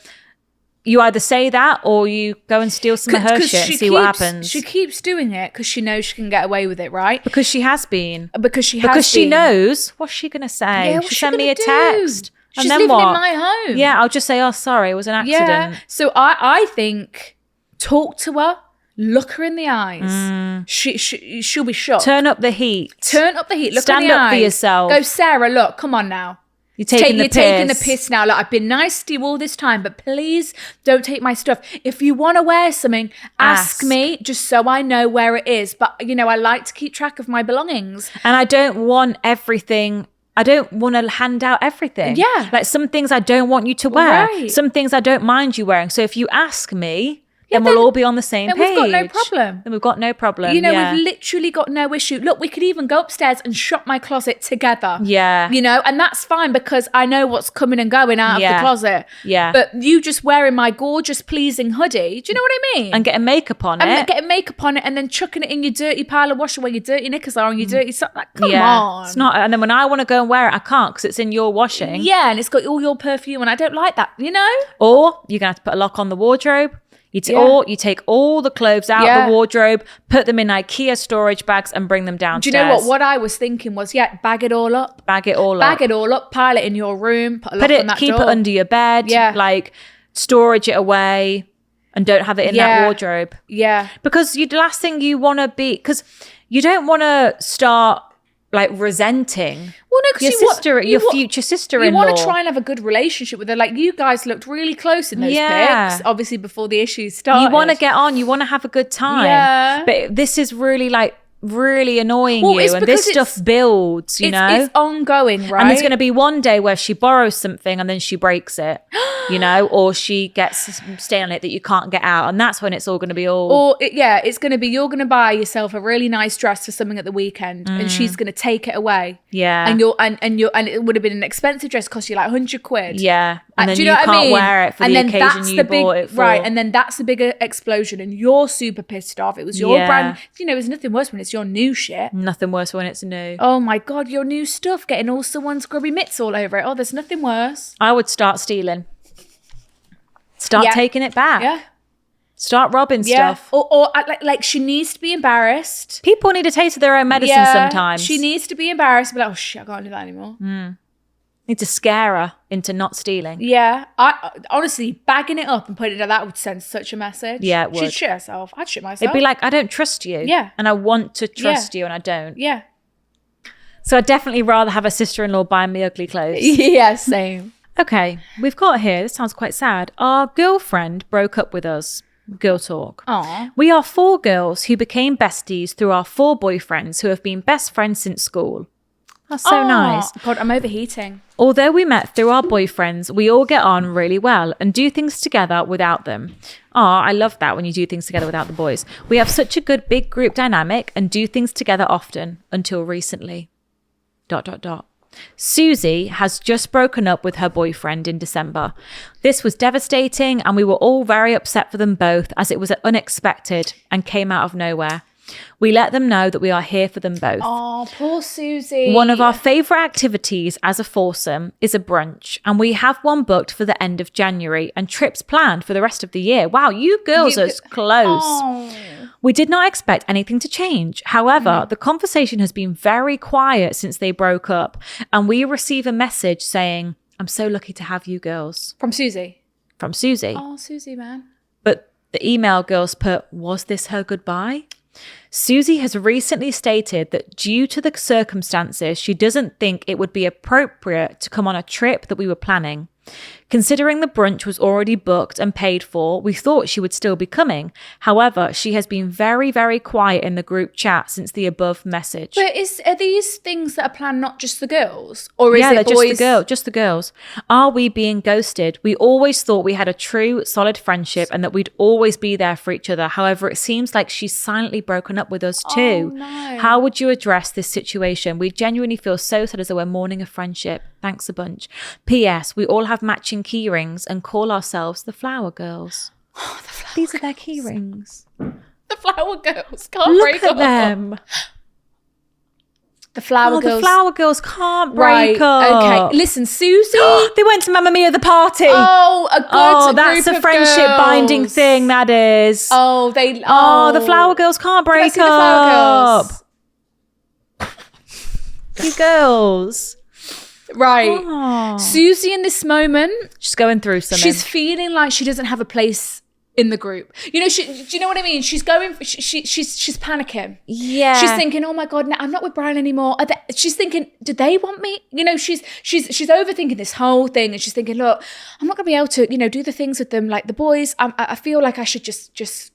You either say that or you go and steal some of her shit and see what happens. She keeps doing it because she knows she can get away with it, right? Because she has been. Because she knows. What's she going to say? Yeah, she'll send me a text. She's and then living what? in my home. Yeah, I'll just say, oh, sorry, it was an accident. Yeah. So I think talk to her, look her in the eyes. She'll be shocked. Turn up the heat. Look Stand in the up eyes. for yourself. Go, Sarah, look, come on now. You're taking the piss now. Like, I've been nice to you all this time, but please don't take my stuff. If you want to wear something, ask me, just so I know where it is. But, I like to keep track of my belongings. And I don't want everything. I don't want to hand out everything. Yeah. Like, some things I don't want you to wear. Right. Some things I don't mind you wearing. So if you ask me... then we'll all be on the same page. Then we've got no problem. Then we've got no problem. We've literally got no issue. Look, we could even go upstairs and shop my closet together. Yeah. And that's fine because I know what's coming and going out of the closet. Yeah. But you just wearing my gorgeous, pleasing hoodie, do you know what I mean? And getting makeup on and it. getting makeup on it and then chucking it in your dirty pile of washing where your dirty knickers are and your dirty stuff. Like, come on. It's not. And then when I want to go and wear it, I can't because it's in your washing. Yeah, and it's got all your perfume and I don't like that, Or you're going to have to put a lock on the wardrobe. Or you take all the clothes out of the wardrobe, put them in IKEA storage bags and bring them downstairs. Do you know what? What I was thinking was, bag it all up. Bag it all up, pile it in your room, put a lock on that keep door. it under your bed, like storage it away and don't have it in that wardrobe. Yeah. Because the last thing you want to be, because you don't want to start like resenting your future sister-in-law. You want to try and have a good relationship with her. Like, you guys looked really close in those pics, obviously before the issues started. You want to get on, you want to have a good time. Yeah. But this is really annoying you, and this stuff builds, it's ongoing, right? And there's going to be one day where she borrows something and then she breaks it, or she gets stay on it that you can't get out, and that's when it's all going to be it's going to be, you're going to buy yourself a really nice dress for something at the weekend and she's going to take it away, and it would have been an expensive dress, cost you like 100 quid, and then do you know what can't I mean? wear it for and the then occasion that's you the big, bought it for. right, and then that's the bigger explosion and you're super pissed off. It was your brand, there's nothing worse when it's your new shit. Nothing worse when it's new. Oh my God, your new stuff, getting all someone's grubby mitts all over it. Oh, there's nothing worse. I would start stealing. Start taking it back. Yeah. Start robbing stuff. Or like she needs to be embarrassed. People need a taste of their own medicine sometimes. She needs to be embarrassed, but like, oh shit, I can't do that anymore. Need to scare her into not stealing. Yeah. I honestly, bagging it up and putting it, that would send such a message. Yeah, it would. She'd shit herself. I'd shit myself. It'd be like, I don't trust you. Yeah. And I want to trust you and I don't. Yeah. So I'd definitely rather have a sister-in-law buying me ugly clothes. Yeah, same. Okay, we've got here, this sounds quite sad. Our girlfriend broke up with us. Girl talk. Aww. We are 4 girls who became besties through our 4 boyfriends who have been best friends since school. That's so nice. God, I'm overheating. Although we met through our boyfriends, we all get on really well and do things together without them. I love that when you do things together without the boys. We have such a good big group dynamic and do things together often until recently. ... Susie has just broken up with her boyfriend in December. This was devastating and we were all very upset for them both as it was unexpected and came out of nowhere. We let them know that we are here for them both. Oh, poor Susie. One of our favourite activities as a foursome is a brunch, and we have one booked for the end of January and trips planned for the rest of the year. Wow, you girls are close. Oh. We did not expect anything to change. However, the conversation has been very quiet since they broke up, and we receive a message saying, I'm so lucky to have you girls. From Susie? From Susie. Oh, Susie, man. But the email girls put, was this her goodbye? Susie has recently stated that due to the circumstances, she doesn't think it would be appropriate to come on a trip that we were planning. Considering the brunch was already booked and paid for, we thought she would still be coming. However, she has been very, very quiet in the group chat since the above message. But are these things that are planned not just the girls? Or is Yeah, it they're boys? just the girls. Are we being ghosted? We always thought we had a true, solid friendship and that we'd always be there for each other. However, it seems like she's silently broken up with us too. Oh, no. How would you address this situation? We genuinely feel so sad as though we're mourning a friendship. Thanks a bunch. P.S. We all have matching key rings and call ourselves the Flower Girls. Oh, the flower These are their key rings. The flower girls can't Look break at up. them. The flower Oh, girls. the Flower Girls can't break right. up. Okay. Listen, Susie. They went to Mamma Mia the party. Oh, a good That's group a of friendship girls. binding thing, that is. Oh, they. Oh, the Flower Girls can't Did I break see the flower girls? up. You girls. Right. Oh. Susie in this moment, She's going through something. she's feeling like she doesn't have a place in the group. You know, do you know what I mean? She's going, she's panicking. yeah. She's thinking, oh my God, no, I'm not with Brian anymore. She's thinking, do they want me? You know, she's overthinking this whole thing, and she's thinking, look, I'm not gonna be able to, you know, do the things with them like the boys. I feel like I should just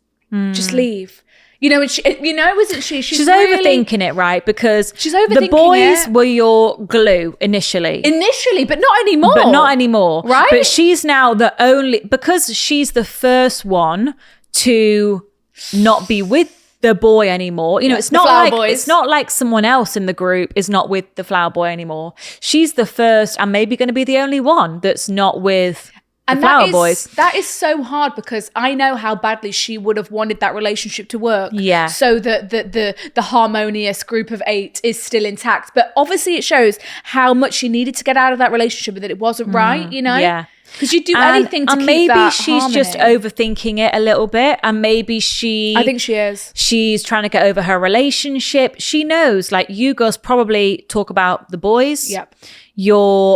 leave. You know, and she, you know, isn't she? She's really overthinking it, right? Because She's the overthinking boys it. were your glue initially. initially, but not anymore. But not anymore. Right? But she's now the only, because she's the first one to not be with the boy anymore. You know, it's the not Flower like Boys. it's not like someone else in the group is not with the Flower Boy anymore. She's the first and maybe going to be the only one that's not with the Flower Boys. That is so hard, because I know how badly she would have wanted that relationship to work. Yeah. So that the harmonious group of 8 is still intact. But obviously it shows how much she needed to get out of that relationship, and that it wasn't right, you know? Yeah. Because you do anything to keep maybe that she's just harmony. overthinking it a little bit, and maybe I think she is. she's trying to get over her relationship. She knows, like, you girls probably talk about the boys. Yep.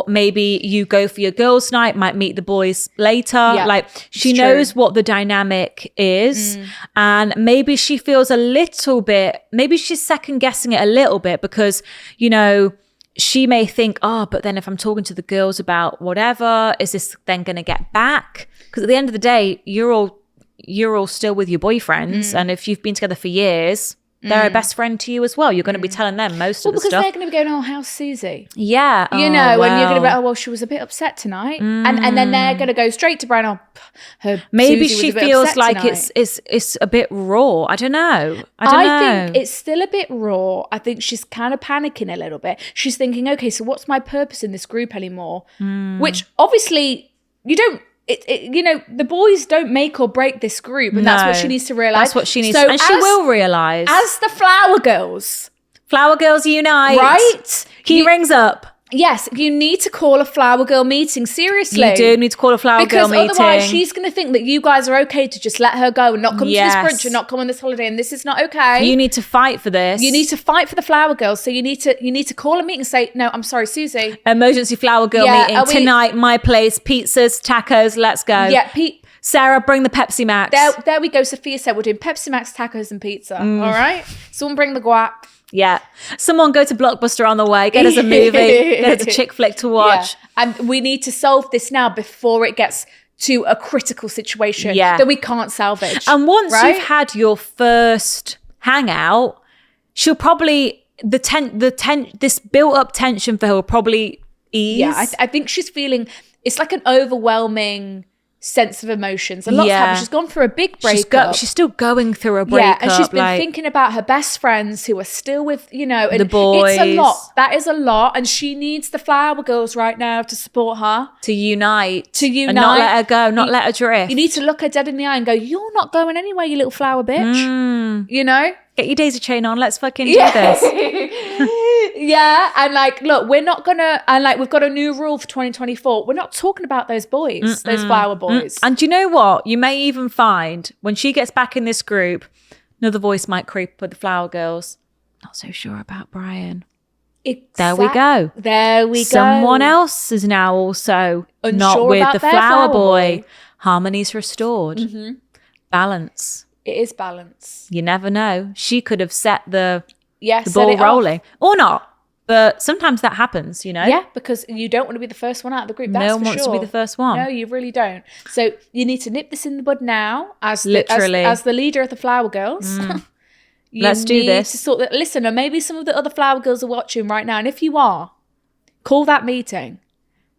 Maybe you go for your girls' night, might meet the boys later. Yeah, like, she it's knows true. what the dynamic is. And maybe she feels a little bit, maybe she's second guessing it a little bit, because, you know, she may think, oh, but then if I'm talking to the girls about whatever, is this then going to get back? Because at the end of the day, you're all still with your boyfriends. And if you've been together for years, they're a best friend to you as well. You're going to be telling them most of the Because stuff. they're going to be going, oh, how's Susie? Yeah. You know, and you're going to be, oh, well, she was a bit upset tonight. And then they're going to go straight to Brian. Oh, her Maybe Susie was she a bit feels upset like tonight. it's a bit raw. I don't know. I don't know. think it's still a bit raw. I think she's kind of panicking a little bit. She's thinking, okay, so what's my purpose in this group anymore? Which obviously you don't. You know, the boys don't make or break this group, and that's what No. she needs to realize. That's what she needs, So and she will realize. as the Flower Girls, Flower Girls unite, right? Key rings up. Yes, you need to call a Flower Girl meeting. Seriously, You do need to call a Flower Girl because meeting. otherwise she's going to think that you guys are okay to just let her go and not come Yes. to this brunch and not come on this holiday, and this is not okay. You need to fight for this. You need to fight for the Flower Girls. So you need to call a meeting and say, no, I'm sorry, Susie. Emergency Flower Girl Yeah, meeting are we- tonight. My place, pizzas, tacos. Let's go. Yeah, Pete. Sarah, bring the Pepsi Max. There we go. Sophia said we're doing Pepsi Max, tacos, and pizza. All right. Someone bring the guac. Yeah. Someone go to Blockbuster on the way. Get us a movie. Get us a chick flick to watch. Yeah. And we need to solve this now before it gets to a critical situation Yeah. that we can't salvage. And once right? you've had your first hangout, she'll probably this built up tension for her will probably ease. Yeah, I think she's feeling, it's like an overwhelming sense of emotions. A lot's Yeah. happened. She's gone through a big breakup. She's still going through a breakup. Yeah, and she's been like, thinking about her best friends who are still with, you know, and The boys. It's a lot. That is a lot, and she needs the Flower Girls right now to support her. to unite. To And not unite. let her go, not let her drift. You need to look her dead in the eye and go, "You're not going anywhere, you little flower bitch." You know? Get your daisy chain on. Let's fucking do this. Yeah, and like, look, we're not gonna, and like, we've got a new rule for 2024. We're not talking about those boys, those Flower Boys. And do you know what? You may even find when she gets back in this group, another voice might creep with the Flower Girls. Not so sure about Brian. There we go. There we go. Someone else is now also Unsure not with about the their Flower Flower Boy. Boy. Harmony's restored. Balance. It is balance. You never know. She could have set the Yes, ball rolling or not. But sometimes that happens, you know? Yeah, because you don't want to be the first one out of the group. That's No one for wants to sure. be the first one. No, you really don't. So you need to nip this in the bud now as Literally. as the leader of the Flower Girls. You Let's do need this. to sort that. Listen, or maybe some of the other Flower Girls are watching right now. And if you are, call that meeting.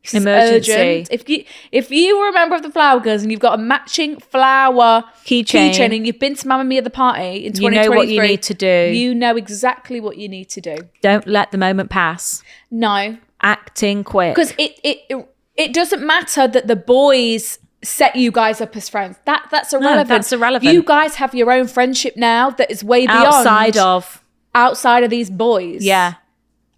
It's Emergency. urgent. If you were a member of the Flower Girls and you've got a matching flower Keychain. and you've been to Mamma Mia at the party in 2023, You know what you need to do. You know exactly what you need to do. Don't let the moment pass. No, Acting quick. because it doesn't matter that the boys set you guys up as friends. That's irrelevant. that's irrelevant. You guys have your own friendship now that is way beyond outside of these boys. Yeah.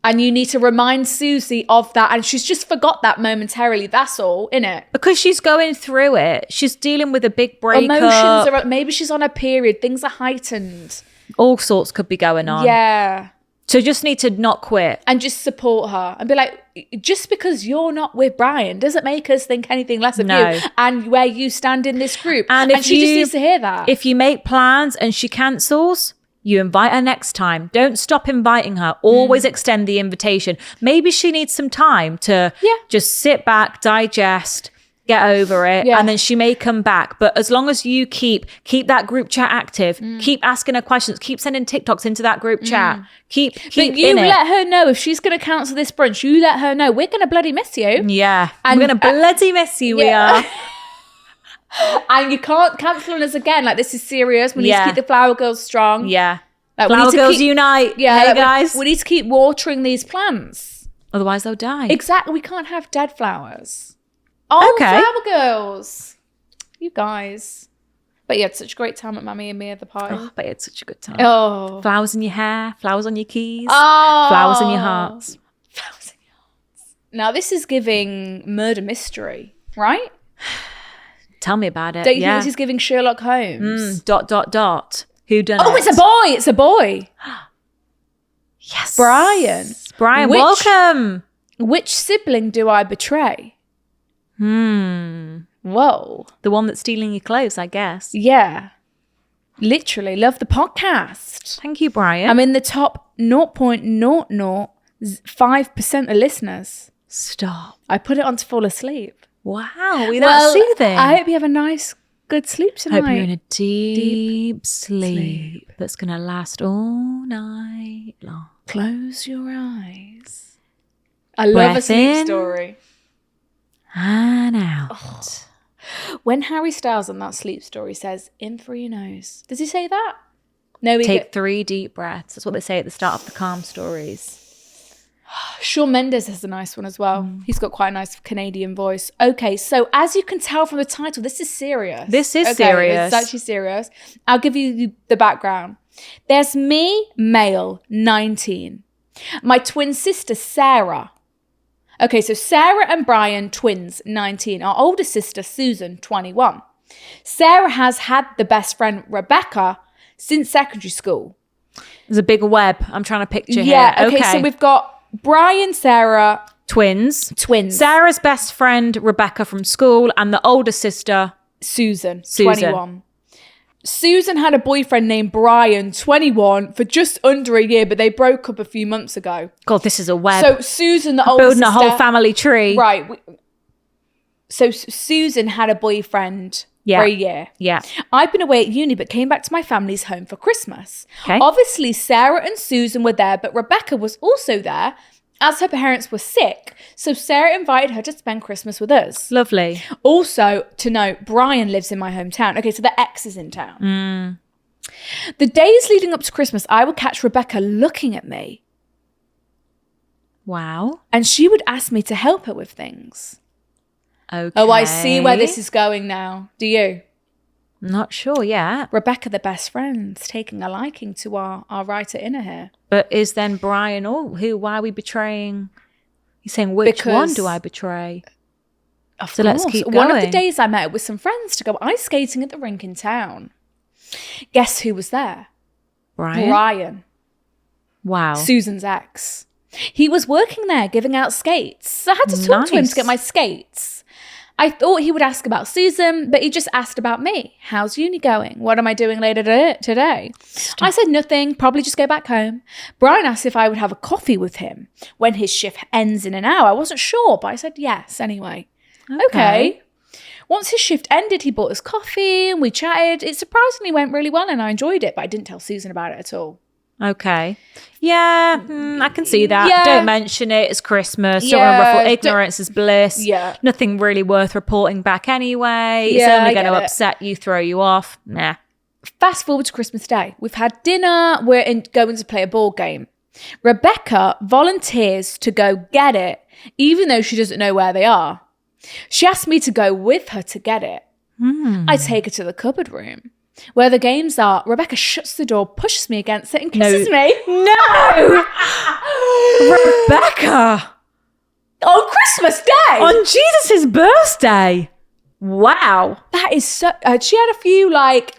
And you need to remind Susie of that. And she's just forgot that momentarily. That's all, innit? Because she's going through it. She's dealing with a big breakup. Emotions are, maybe she's on a period. Things are heightened. All sorts could be going on. Yeah. So you just need to not quit. And just support her and be like, just because you're not with Brian doesn't make us think anything less of No. you and where you stand in this group. And if she just you- needs to hear that. If you make plans and she cancels, you invite her next time. Don't stop inviting her. Always extend the invitation. Maybe she needs some time to just sit back, digest, get over it, and then she may come back. But as long as you keep that group chat active, keep asking her questions, keep sending TikToks into that group chat, keep But you in it. let her know if she's going to cancel this brunch. You let her know. We're going to bloody miss you. Yeah. And- we're going to bloody miss you, we yeah. are. And you can't cancel on us again. Like, this is serious. We need to keep the Flower Girls strong. Yeah. Like, we Flower need to Girls keep- unite. Yeah, Hey, like, guys. We need to keep watering these plants. Otherwise they'll die. Exactly. We can't have dead flowers. Oh, Okay. Flower Girls. You guys. But you had such a great time at Mammy and Me at the party. Oh, but it's such a good time. Oh. Flowers in your hair, flowers on your keys, Oh. flowers in your hearts. Flowers in your hearts. Now, this is giving murder mystery, right? Tell me about it. Don't you yeah. think this is giving Sherlock Holmes? ... Who done it? Oh, it's a boy. It's a boy. Yes. Brian. Brian, Which- welcome. Which sibling do I betray? Whoa. The one that's stealing your clothes, I guess. Yeah. Literally love the podcast. Thank you, Brian. I'm in the top 0.005% of listeners. Stop. I put it on to fall asleep. Wow, that's soothing. I hope you have a nice, good sleep tonight. Hope you're in a deep sleep that's going to last all night long. Close your eyes. I love a Breath sleep in. story. And out. When Harry Styles on that sleep story says, in through your nose. Does he say that? No, he Take 3 deep breaths. That's what they say at the start of the calm stories. Shawn Mendes has a nice one as well. He's got quite a nice Canadian voice. Okay, so as you can tell from the title, this is serious. This is serious. It's actually serious. I'll give you the background. There's me, male, 19. My twin sister, Sarah. Okay, so Sarah and Brian, twins, 19. Our older sister, Susan, 21. Sarah has had the best friend, Rebecca, since secondary school. There's a big web I'm trying to picture Yeah, here. okay, so we've got Brian, Sarah, twins. twins. Sarah's best friend, Rebecca from school, and the older sister, Susan, Susan. 21. Susan had a boyfriend named Brian, 21, for just under a year, but they broke up a few months ago. God, this is a web. So Susan, the older Building sister, a whole family tree. right? So Susan had a boyfriend for a year. Yeah. I'd been away at uni, but came back to my family's home for Christmas. Okay. Obviously, Sarah and Susan were there, but Rebecca was also there, as her parents were sick. So Sarah invited her to spend Christmas with us. Lovely. Also, to note, Brian lives in my hometown. Okay, so the ex is in town. The days leading up to Christmas, I would catch Rebecca looking at me, Wow. and she would ask me to help her with things. Okay. Oh, I see where this is going now. Do you? Not sure yet. Rebecca, the best friend's taking a liking to our writer inner here. But is then Brian, why are we betraying? He's saying, which one Because- do I betray? Of So let's course. keep One of the going. days I met with some friends to go ice skating at the rink in town. Guess who was there? Brian? Brian, Wow. Susan's ex. He was working there giving out skates. So I had to talk to him Nice. to get my skates. I thought he would ask about Susan, but he just asked about me. How's uni going? What am I doing later today? I said nothing, probably just go back home. Brian asked if I would have a coffee with him when his shift ends in an hour. I wasn't sure, but I said yes anyway. Okay. Once his shift ended, he bought us coffee and we chatted. It surprisingly went really well and I enjoyed it, but I didn't tell Susan about it at all. Okay. Yeah, I can see that. Yeah. Don't mention it. It's Christmas. Yeah, Don't want to ruffle. Ignorance is bliss. Yeah. Nothing really worth reporting back anyway. It's Yeah, only I going to get it. upset you, throw you off. Nah. Fast forward to Christmas Day. We've had dinner. We're going to play a board game. Rebecca volunteers to go get it, even though she doesn't know where they are. She asked me to go with her to get it. I take her to the cupboard room where the games are. Rebecca shuts the door, pushes me against it, and kisses me. No! Rebecca! On Christmas Day! On Jesus' birthday! Wow. That is so... she had a few,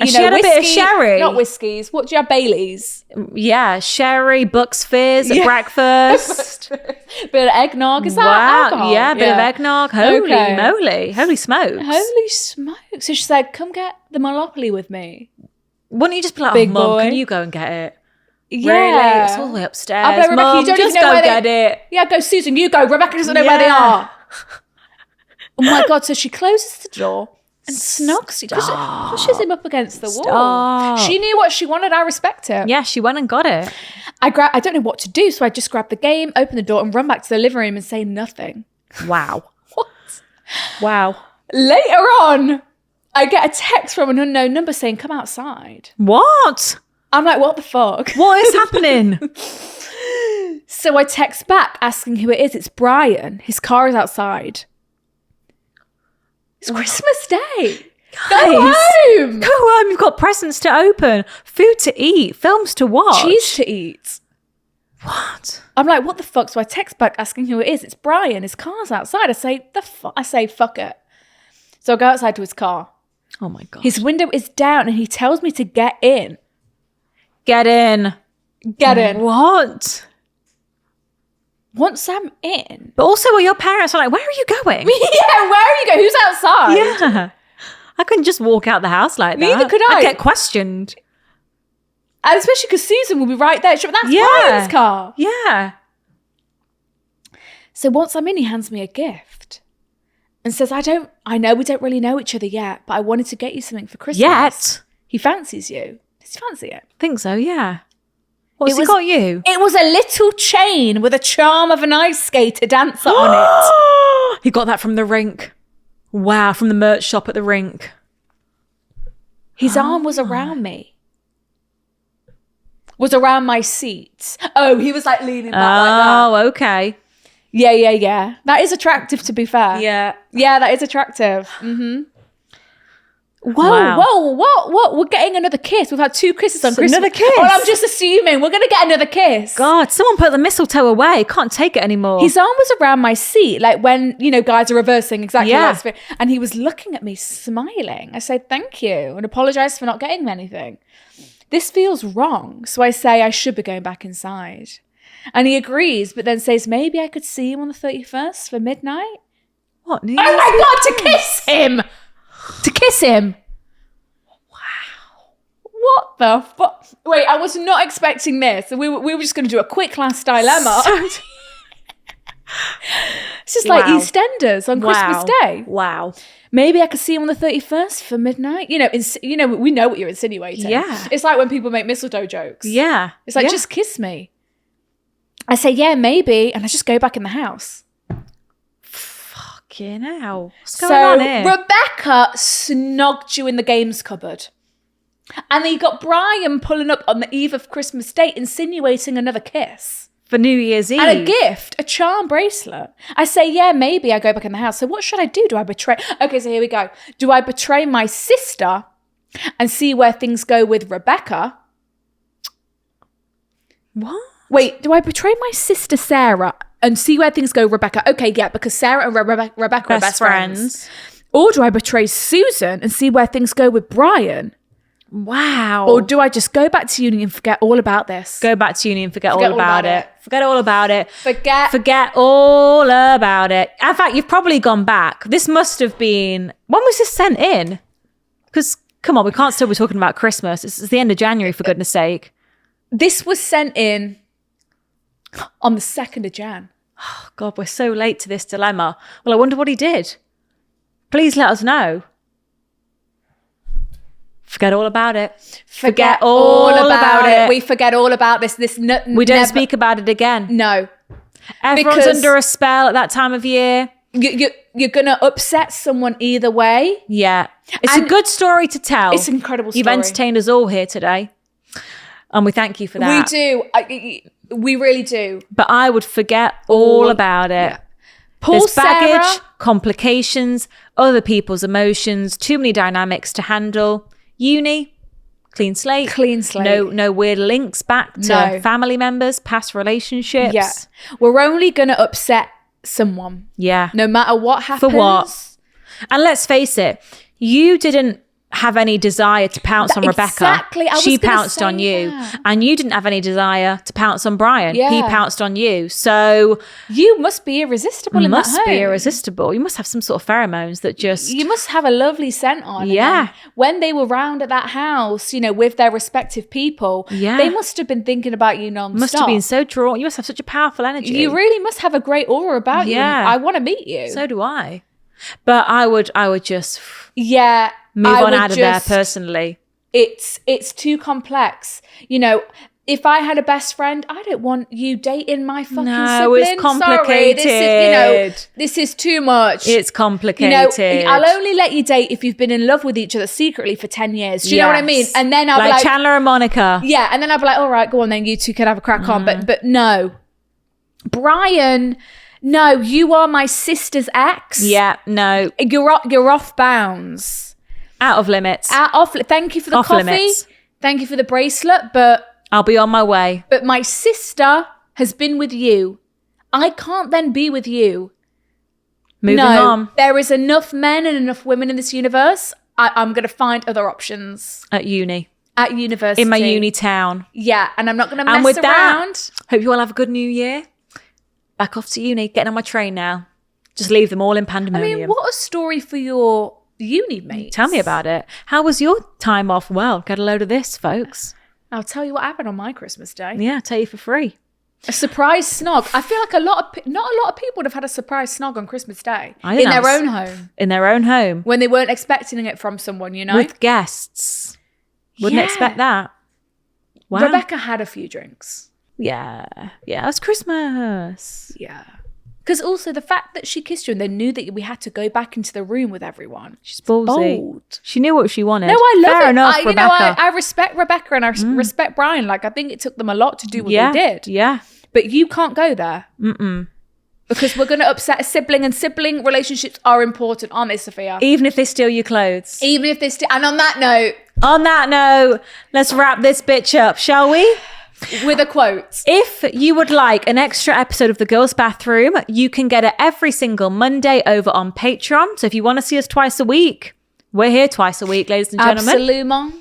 She had a bit of sherry. Not whiskies. What do you have? Baileys? Yeah, sherry, Bucks Fizz at breakfast. Bit of eggnog. Is that alcohol? Yeah, a bit of eggnog. Holy moly. Holy smokes. Holy smokes. So she said, come get the Monopoly with me. Wouldn't you just be like, Big Mum, boy. can you go and get it? Yeah. Really? It's all the way upstairs. I'll be like, Rebecca, Mum, you don't just even know go where get it. Yeah, go, Susan, you go. Rebecca doesn't know where they are. Oh my God. So she closes the door and snogs, pushes him up against the wall. Stop. She knew what she wanted. I respect her. Yeah, she went and got it. I don't know what to do. So I just grab the game, open the door and run back to the living room and say nothing. Wow. What? Wow. Later on, I get a text from an unknown number saying, come outside. What? I'm like, what the fuck? What is happening? So I text back asking who it is. It's Brian. His car is outside. It's Christmas Day. Go home. Go home. You've got presents to open, food to eat, films to watch. Cheese to eat. What? I'm like, what the fuck? So I text back asking who it is. It's Brian. His car's outside. I say, fuck it. So I go outside to his car. Oh my God. His window is down and he tells me to get in. Get in. Get in. What? Once I'm in. But also, your parents are like, where are you going? Yeah, where are you going? Who's outside? Yeah. I couldn't just walk out the house like that. Neither could I. I'd get questioned. And especially because Susan will be right there. She'll be, that's Yeah. Brian's car. Yeah. So once I'm in, he hands me a gift and says, I know we don't really know each other yet, but I wanted to get you something for Christmas. Yet. He fancies you. Does he fancy it? Think so, yeah. What's he got you? It was a little chain with a charm of an ice skater dancer on it. He got that from the rink. Wow, from the merch shop at the rink. His arm was around me. Was around my seat. Oh, he was like leaning back like that. Oh, okay. Yeah. That is attractive, to be fair. Yeah. Yeah, that is attractive. Mm-hmm. Whoa, Wow. what? We're getting another kiss. We've had 2 kisses on Christmas. Another kiss? Well, I'm just assuming we're going to get another kiss. God, someone put the mistletoe away. Can't take it anymore. His arm was around my seat, like when, guys are reversing exactly Yeah. like this. And he was looking at me, smiling. I said, thank you, and apologise for not getting him anything. This feels wrong. So I say I should be going back inside. And he agrees, but then says, maybe I could see him on the 31st for midnight. What? Oh my God, to kiss him! To kiss him! Wow. What the fuck? Wait, I was not expecting this. We were just going to do a quick last dilemma. It's just like Wow. EastEnders on Christmas Day. Wow. Maybe I could see him on the 31st for midnight. We know what you're insinuating. Yeah. It's like when people make mistletoe jokes. Yeah. It's like, Yeah. just kiss me. I say, yeah, maybe. And I just go back in the house. Fucking hell. What's going on here? Rebecca snogged you in the games cupboard. And then you got Brian pulling up on the eve of Christmas Day, insinuating another kiss. For New Year's Eve. And a gift, a charm bracelet. I say, yeah, maybe I go back in the house. So what should I do? Do I betray? Okay, so here we go. Do I betray my sister and see where things go with Rebecca? What? Wait, do I betray my sister Sarah and see where things go, Rebecca? Okay, yeah, because Sarah and Rebecca are best friends. Or do I betray Susan and see where things go with Brian? Wow. Or do I just go back to uni and forget all about this? Go back to uni and forget all about it. Forget all about it. Forget all about it. In fact, you've probably gone back. This must have been... When was this sent in? Because, come on, we can't still be talking about Christmas. It's the end of January, for goodness sake. This was sent in on the 2nd of Jan. Oh, God, we're so late to this dilemma. Well, I wonder what he did. Please let us know. Forget all about it. Forget all about it. We forget all about this. We don't speak about it again. No. Everyone's under a spell at that time of year. You're going to upset someone either way. Yeah. It's a good story to tell. It's an incredible story. You've entertained us all here today. And we thank you for that. We do. We really do. But I would forget all about it. Yeah. Poor There's baggage, Sarah. complications, other people's emotions, too many dynamics to handle. Uni, clean slate. Clean slate. No weird links back to family members, past relationships. Yeah. We're only going to upset someone. Yeah. No matter what happens. For what? And let's face it, you didn't have any desire to pounce on Rebecca. Exactly. She pounced on you. That. And you didn't have any desire to pounce on Brian. Yeah. He pounced on you. So you must be irresistible in that home. Must be irresistible. You must have some sort of pheromones that just... You must have a lovely scent on. Yeah. When they were round at that house, with their respective people, they must have been thinking about you non-stop. Must have been so drawn. You must have such a powerful energy. You really must have a great aura about you. I want to meet you. So do I. But I would just... Yeah. Move on out of there personally. It's too complex. If I had a best friend, I don't want you dating my fucking sibling. It's complicated. Sorry, this is too much. It's complicated. I'll only let you date if you've been in love with each other secretly for 10 years. Do you know what I mean? And then I'll be like Chandler and Monica. Yeah, and then I'll be like, all right, go on then, you two can have a crack on. But no. Brian... No, you are my sister's ex. Yeah, no. You're off bounds. Out of limits. Thank you for the off coffee. Limits. Thank you for the bracelet, but... I'll be on my way. But my sister has been with you. I can't then be with you. Moving on. There is enough men and enough women in this universe. I'm going to find other options. At uni. At university. In my uni town. Yeah, and I'm not going to mess and with around. That, hope you all have a good new year. Back off to uni, getting on my train now. Just leave them all in pandemonium. I mean, what a story for your uni mates. Tell me about it. How was your time off? Well, get a load of this, folks. I'll tell you what happened on my Christmas day. Yeah, I'll tell you for free. A surprise snog. I feel like not a lot of people would have had a surprise snog on Christmas Day in their own home. In their own home. When they weren't expecting it from someone, With guests. Wouldn't expect that. Wow. Rebecca had a few drinks. Yeah, it was Christmas. Yeah. Because also the fact that she kissed you and they knew that we had to go back into the room with everyone. She's ballsy. Bold. She knew what she wanted. No, I love Fair it. enough, Rebecca. I respect Rebecca and I respect Brian. Like, I think it took them a lot to do what they did. Yeah. But you can't go there. Because we're going to upset a sibling, and sibling relationships are important, aren't they, Sophia? Even if they steal your clothes. Even if they steal. And on that note, let's wrap this bitch up, shall we? With a quote. If you would like an extra episode of The Girls' Bathroom, you can get it every single Monday over on Patreon. So if you want to see us twice a week, we're here twice a week, ladies and gentlemen. Absolutely.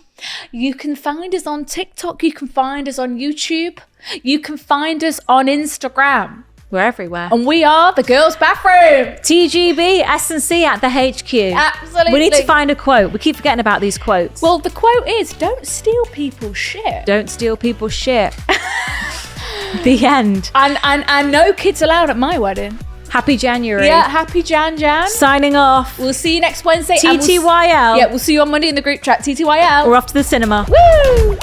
You can find us on TikTok. You can find us on YouTube. You can find us on Instagram. We're everywhere. And we are The Girls' Bathroom. TGB, S&C at the HQ. Absolutely. We need to find a quote. We keep forgetting about these quotes. Well, the quote is, don't steal people's shit. Don't steal people's shit. The end. And no kids allowed at my wedding. Happy January. Yeah, happy Jan. Signing off. We'll see you next Wednesday. TTYL. We'll see you on Monday in the group chat. TTYL. We're off to the cinema. Woo!